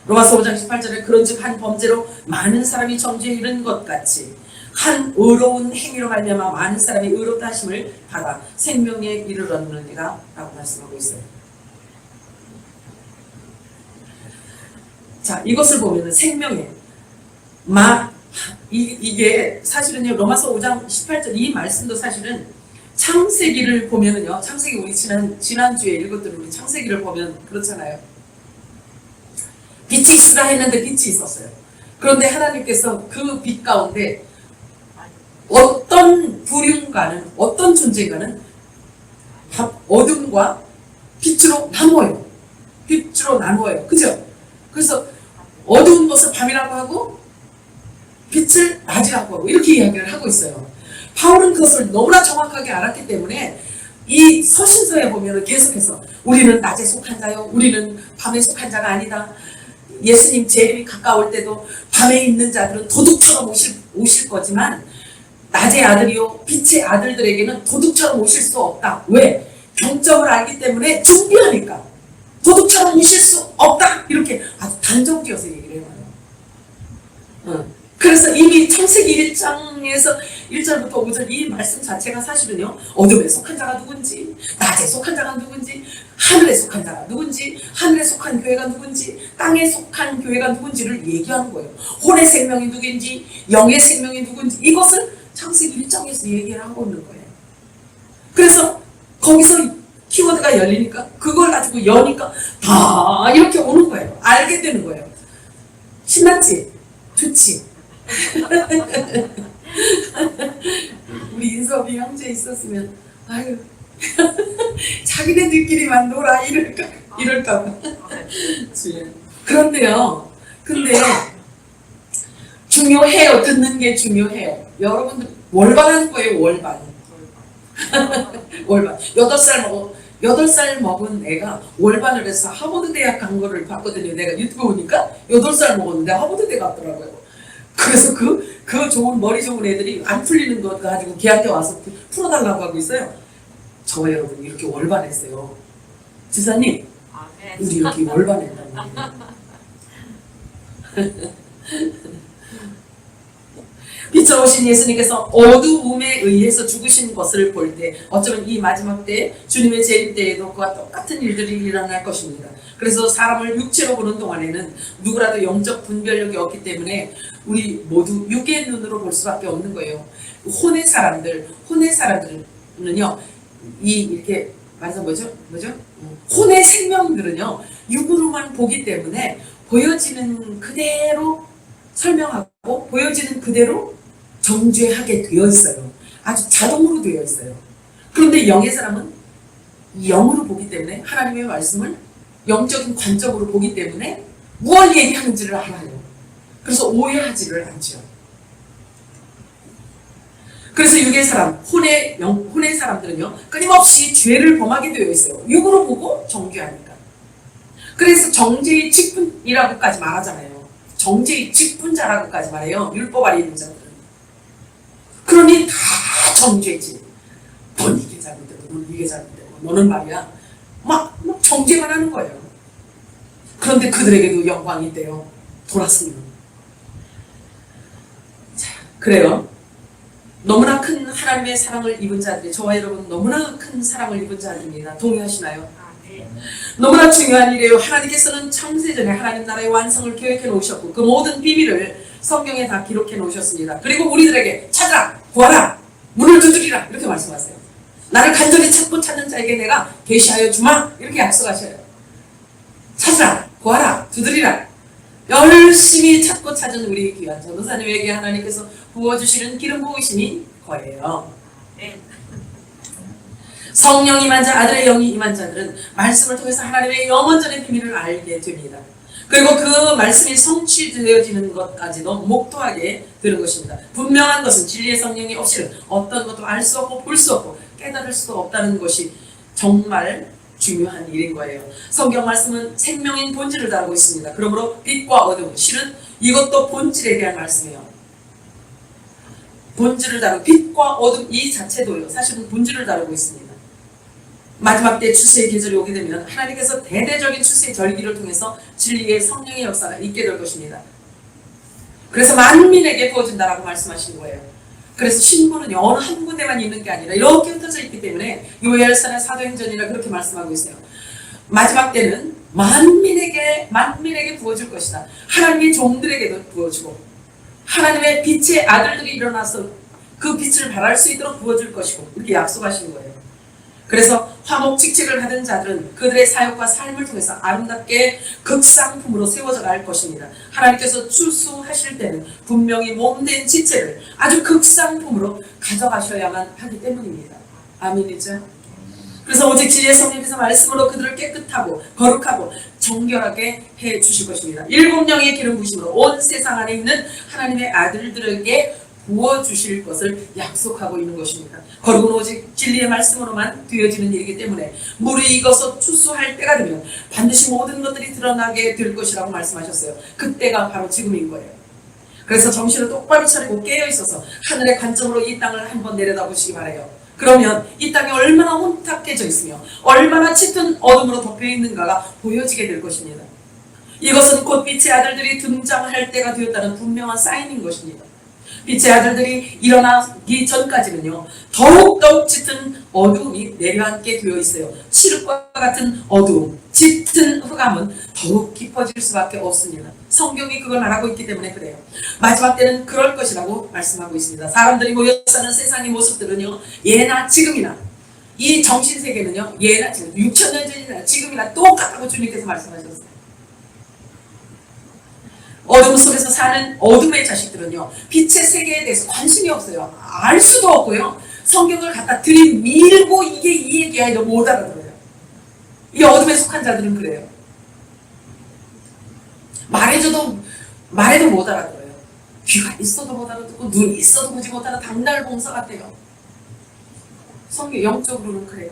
로마서 5장 18절에 그런즉 한 범죄로 많은 사람이 정죄에 이른 것 같이 한 의로운 행위로 말미암아 많은 사람이 의롭다 하심을 받아 생명에 이르렀느니라 라고 말씀하고 있어요. 자, 이것을 보면 생명에 이게 사실은요 로마서 5장 18절 이 말씀도 사실은 창세기를 보면은요, 창세기 우리 지난주에 읽었던 우리 창세기를 보면 그렇잖아요. 빛이 있으라 했는데 빛이 있었어요. 그런데 하나님께서 그 빛 가운데 어떤 부류인가는 어떤 존재인가는 어둠과 빛으로 나누어요. 빛으로 나누어요. 그죠? 그래서 어두운 것을 밤이라고 하고 빛을 낮이라고 하고 이렇게 이야기를 하고 있어요. 바울은 그것을 너무나 정확하게 알았기 때문에 이 서신서에 보면 계속해서 우리는 낮에 속한 자요 우리는 밤에 속한 자가 아니다. 예수님 재림이 가까울 때도 밤에 있는 자들은 도둑처럼 오실 거지만 낮의 아들이요 빛의 아들들에게는 도둑처럼 오실 수 없다. 왜? 경점을 알기 때문에 준비하니까. 도둑처럼 오실 수 없다. 이렇게 아주 단정지어서 얘기를 해봐요. 그래서 이미 창세기 1장에서 1절부터 5절 이 말씀 자체가 사실은요, 어둠에 속한 자가 누군지, 낮에 속한 자가 누군지, 하늘에 속한 자가 누군지, 하늘에 속한 교회가 누군지, 땅에 속한 교회가 누군지를 얘기하는 거예요. 혼의 생명이 누군지, 영의 생명이 누군지, 이것을 창세기 1장에서 얘기를 하고 있는 거예요. 그래서 거기서 키워드가 열리니까 그걸 가지고 여니까 다 이렇게 오는 거예요. 알게 되는 거예요. 신났지? 좋지? 우리 인섭이 형제 있었으면 아유 자기네들끼리만 놀아 이럴까봐. 그런데요, 근데 중요해요. 듣는 게 중요해요. 여러분들 월반하는 거예요. 월반. 월반. 8살 먹은 애가 월반을 해서 하버드 대학 간 거를 봤거든요. 내가 유튜브 보니까 8살 먹었는데 하버드 대학 갔더라고요. 그래서 그 좋은 머리 좋은 애들이 안 풀리는 거 가지고 걔한테 와서 풀어달라고 하고 있어요. 저 여러분 이렇게 월반했어요. 지사님, 우리 이렇게 월반했단 말이에요. 빛으로 오신 예수님께서 어두움에 의해서 죽으신 것을 볼 때 어쩌면 이 마지막 때 주님의 재림 때에도 그와 똑같은 일들이 일어날 것입니다. 그래서 사람을 육체로 보는 동안에는 누구라도 영적 분별력이 없기 때문에 우리 모두 육의 눈으로 볼 수밖에 없는 거예요. 혼의 사람들은요, 이렇게 말해서 뭐죠? 혼의 생명들은요, 육으로만 보기 때문에 보여지는 그대로 설명하고 보여지는 그대로 정죄하게 되어 있어요. 아주 자동으로 되어 있어요. 그런데 영의 사람은 영으로 보기 때문에 하나님의 말씀을 영적인 관점으로 보기 때문에 무엇 얘기하는지를 알아요. 그래서 오해하지를 않죠. 그래서 육의 사람, 혼의 사람들은요, 끊임없이 죄를 범하게 되어 있어요. 육으로 보고 정죄하니까. 그래서 정죄의 직분이라고까지 말하잖아요. 정죄의 직분자라고까지 말해요. 율법 아래 있는 자들은. 그러니 다 정죄지. 넌 이게 잘못되고 넌 이게 잘못되고 너는 말이야 막 정죄만 하는 거예요. 그런데 그들에게도 영광이 있대요. 돌았으면. 자, 그래요. 너무나 큰 하나님의 사랑을 입은 자들이, 저와 여러분 너무나 큰 사랑을 입은 자들입니다. 동의하시나요? 너무나 중요한 일이에요. 하나님께서는 창세전에 하나님 나라의 완성을 계획해 놓으셨고 그 모든 비밀을 성경에 다 기록해 놓으셨습니다. 그리고 우리들에게 찾아라, 구하라, 문을 두드리라 이렇게 말씀하세요. 나를 간절히 찾고 찾는 자에게 내가 계시하여 주마 이렇게 약속하셔요. 찾으라, 구하라, 두드리라. 열심히 찾고 찾은 우리 귀한 전도사님에게 하나님께서 부어주시는 기름 부으심이 거예요. 성령이 임한 자, 아들의 영이 임한 자들은 말씀을 통해서 하나님의 영원전의 비밀을 알게 됩니다. 그리고 그 말씀이 성취되어지는 것까지도 목도하게 되는 것입니다. 분명한 것은 진리의 성령이 없이는 어떤 것도 알 수 없고 볼 수 없고 깨달을 수도 없다는 것이 정말 중요한 일인 거예요. 성경 말씀은 생명인 본질을 다루고 있습니다. 그러므로 빛과 어둠, 실은 이것도 본질에 대한 말씀이에요. 본질을 다루고 빛과 어둠 이 자체도요, 사실은 본질을 다루고 있습니다. 마지막 때 추수의 계절이 오게 되면 하나님께서 대대적인 추수의 절기를 통해서 진리의 성령의 역사가 있게 될 것입니다. 그래서 만민에게 부어준다라고 말씀하신 거예요. 그래서 신부는 어느 한 군데만 있는 게 아니라 이렇게 흩어져 있기 때문에 요엘서의 사도행전이라 그렇게 말씀하고 있어요. 마지막 때는 만민에게 부어줄 것이다. 하나님의 종들에게도 부어주고 하나님의 빛의 아들들이 일어나서 그 빛을 발할 수 있도록 부어줄 것이고 이렇게 약속하신 거예요. 그래서 화목직책을 하던 자들은 그들의 사역과 삶을 통해서 아름답게 극상품으로 세워져 갈 것입니다. 하나님께서 추수하실 때는 분명히 몸된 지체를 아주 극상품으로 가져가셔야만 하기 때문입니다. 아멘이죠? 그래서 오직 진리의 성령께서 말씀으로 그들을 깨끗하고 거룩하고 정결하게 해 주실 것입니다. 7영의 기름 부으심으로 온 세상 안에 있는 하나님의 아들들에게 부어주실 것을 약속하고 있는 것입니다. 거룩은 오직 진리의 말씀으로만 되어지는 일이기 때문에 물이 익어서 추수할 때가 되면 반드시 모든 것들이 드러나게 될 것이라고 말씀하셨어요. 그때가 바로 지금인 거예요. 그래서 정신을 똑바로 차리고 깨어있어서 하늘의 관점으로 이 땅을 한번 내려다보시기 바라요. 그러면 이 땅이 얼마나 혼탁해져 있으며 얼마나 짙은 어둠으로 덮여있는가가 보여지게 될 것입니다. 이것은 곧 빛의 아들들이 등장할 때가 되었다는 분명한 사인인 것입니다. 빛의 아들들이 일어나기 전까지는요, 더욱 짙은 어두움이 내려앉게 되어 있어요. 칠흑과 같은 어두움, 짙은 흑암은 더욱 깊어질 수밖에 없습니다. 성경이 그걸 말하고 있기 때문에 그래요. 마지막 때는 그럴 것이라고 말씀하고 있습니다. 사람들이 모여 사는 세상의 모습들은요, 예나 지금이나, 이 정신세계는요, 예나 지금, 6,000년 전이나 지금이나 똑같다고 주님께서 말씀하셨어요. 어둠 속에서 사는 어둠의 자식들은요, 빛의 세계에 대해서 관심이 없어요. 알 수도 없고요, 성경을 갖다 들이밀고 이게 이 얘기야 이거 못 알아들어요. 이 어둠에 속한 자들은 그래요. 말해도 못 알아들어요. 귀가 있어도 못 알아듣고 눈이 있어도 보지 못하는 당날 봉사 같아요. 성경 영적으로는 그래요.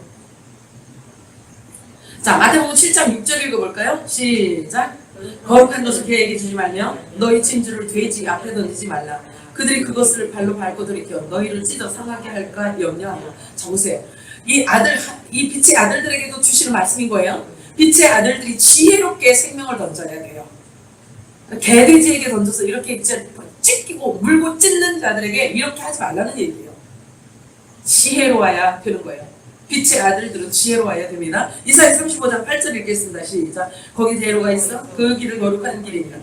자, 마태복음 7장 6절 읽어볼까요? 시작. 거룩한 것을 계획에 주지 말며 너희 진주를 돼지 앞에 던지지 말라. 그들이 그것을 발로 밟고 들이켜 너희를 찢어 상하게 할까 염려하며. 적으세요. 이 빛의 아들들에게도 주시는 말씀인 거예요. 빛의 아들들이 지혜롭게 생명을 던져야 돼요. 개돼지에게 던져서 이렇게 이제 찢기고 물고 찢는 자들에게 이렇게 하지 말라는 얘기예요. 지혜로워야 되는 거예요. 빛의 아들들은 지혜로워야 됩니다. 이사야 35장 8절 읽겠습니다. 시작. 거기 대로가 있어 그 길을 거룩한 길이니라.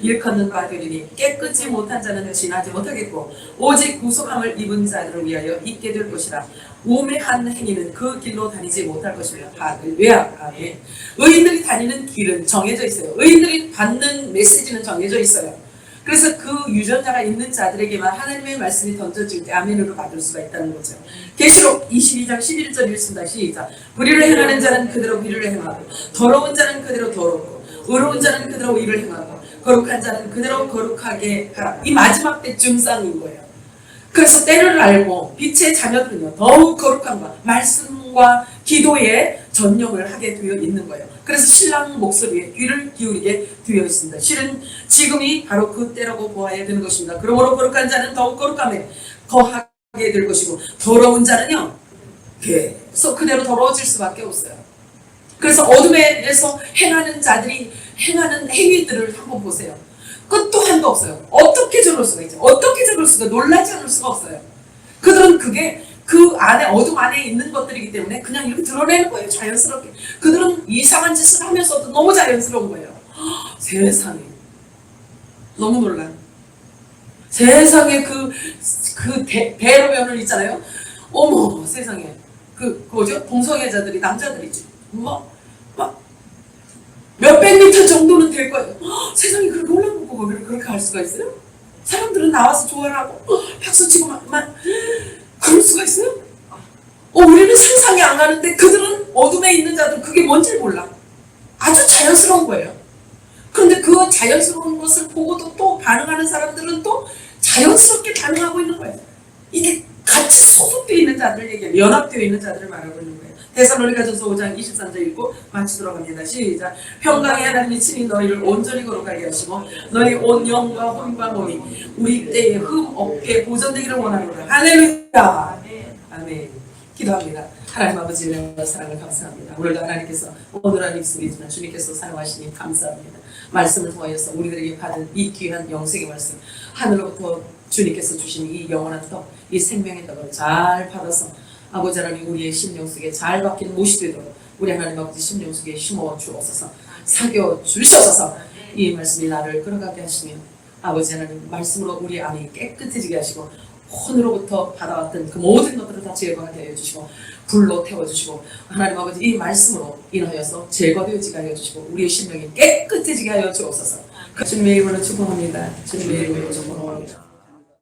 일컫는 바 되리니 깨끗이 못한 자는 지나지 못하겠고 오직 구속함을 입은 자들을 위하여 있게 될 것이라. 우매한 행위는 그 길로 다니지 못할 것이며. 할렐루야. 아멘. 의인들이 다니는 길은 정해져 있어요. 의인들이 받는 메시지는 정해져 있어요. 그래서 그 유전자가 있는 자들에게만 하나님의 말씀이 던져질 때 아멘으로 받을 수가 있다는 거죠. 계시록 22장 11절 읽습니다. 시작. 불의를 행하는 자는 그대로 불의를 행하고 더러운 자는 그대로 더럽고 의로운 자는 그대로 의를 행하고 거룩한 자는 그대로 거룩하게 하라. 이 마지막 때 증상인 거예요. 그래서 때를 알고 빛의 자녀들은요, 더욱 거룩함과 말씀과 기도에 전념을 하게 되어 있는 거예요. 그래서 신랑 목소리에 귀를 기울이게 되어 있습니다. 실은 지금이 바로 그때라고 보아야 되는 것입니다. 그러므로 거룩한 자는 더욱 거룩함에 거하게 될 것이고 더러운 자는요, 계속 그대로 더러워질 수밖에 없어요. 그래서 어둠에서 행하는 자들이 행하는 행위들을 한번 보세요. 끝도 한도 없어요. 어떻게 저럴 수가 있죠? 어떻게 저럴 수가, 놀라지 않을 수가 없어요. 그들은 그게 그 안에, 어둠 안에 있는 것들이기 때문에 그냥 이렇게 드러내는 거예요. 자연스럽게. 그들은 이상한 짓을 하면서도 너무 자연스러운 거예요. 세상에. 너무 놀라요. 세상에 배로 면을 있잖아요. 어머, 세상에. 뭐죠? 동성애자들이 남자들이지. 몇백 미터 정도는 될 거예요. 세상에 그렇게 올라보고 거기를 그렇게 갈 수가 있어요? 사람들은 나와서 좋아하고 박수치고 막 그럴 수가 있어요? 우리는 상상이 안 가는데 그들은 어둠에 있는 자들은 그게 뭔지 몰라. 아주 자연스러운 거예요. 그런데 그 자연스러운 것을 보고도 또 반응하는 사람들은 또 자연스럽게 반응하고 있는 거예요. 이게 같이 소속되어 있는 자들 얘기예요. 연합되어 있는 자들을 말하고 있는 거예요. 데살로니가전서 5장 23절 읽고 마치도록 합니다. 시작. 평강의 하나님이 친히 너희를 온전히 거룩하게 하시고 너희 온 영과 혼과 몸이 우리 때에 흠 없게 보존되기를 원하노라. 할렐루야. 아멘. 기도합니다. 하나님 아버지 은혜와 사랑을 감사합니다. 오늘도 하나님께서 오늘한 입술이지만 주님께서 사용하시니 감사합니다. 말씀을 통하여서 우리들에게 받은 이 귀한 영생의 말씀, 하늘로부터 주님께서 주신 이 영원한 떡, 이 생명의 떡을 잘 받아서 아버지 하나님 우리의 심령 속에 잘 박힌 못이 되도록 우리 하나님 아버지 심령 속에 심어 주옵소서, 사겨 주시옵소서. 이 말씀이 나를 끌어가게 하시며 아버지 하나님 말씀으로 우리 안이 깨끗해지게 하시고 혼으로부터 받아왔던 그 모든 것들을 다 제거하게 하여 주시고 불로 태워주시고 하나님 아버지 이 말씀으로 인하여서 제거되어지게 하여 주시고 우리의 심령이 깨끗해지게 하여 주옵소서. 주님의 이름으로 축복합니다. 주님의 이름으로 축복합니다.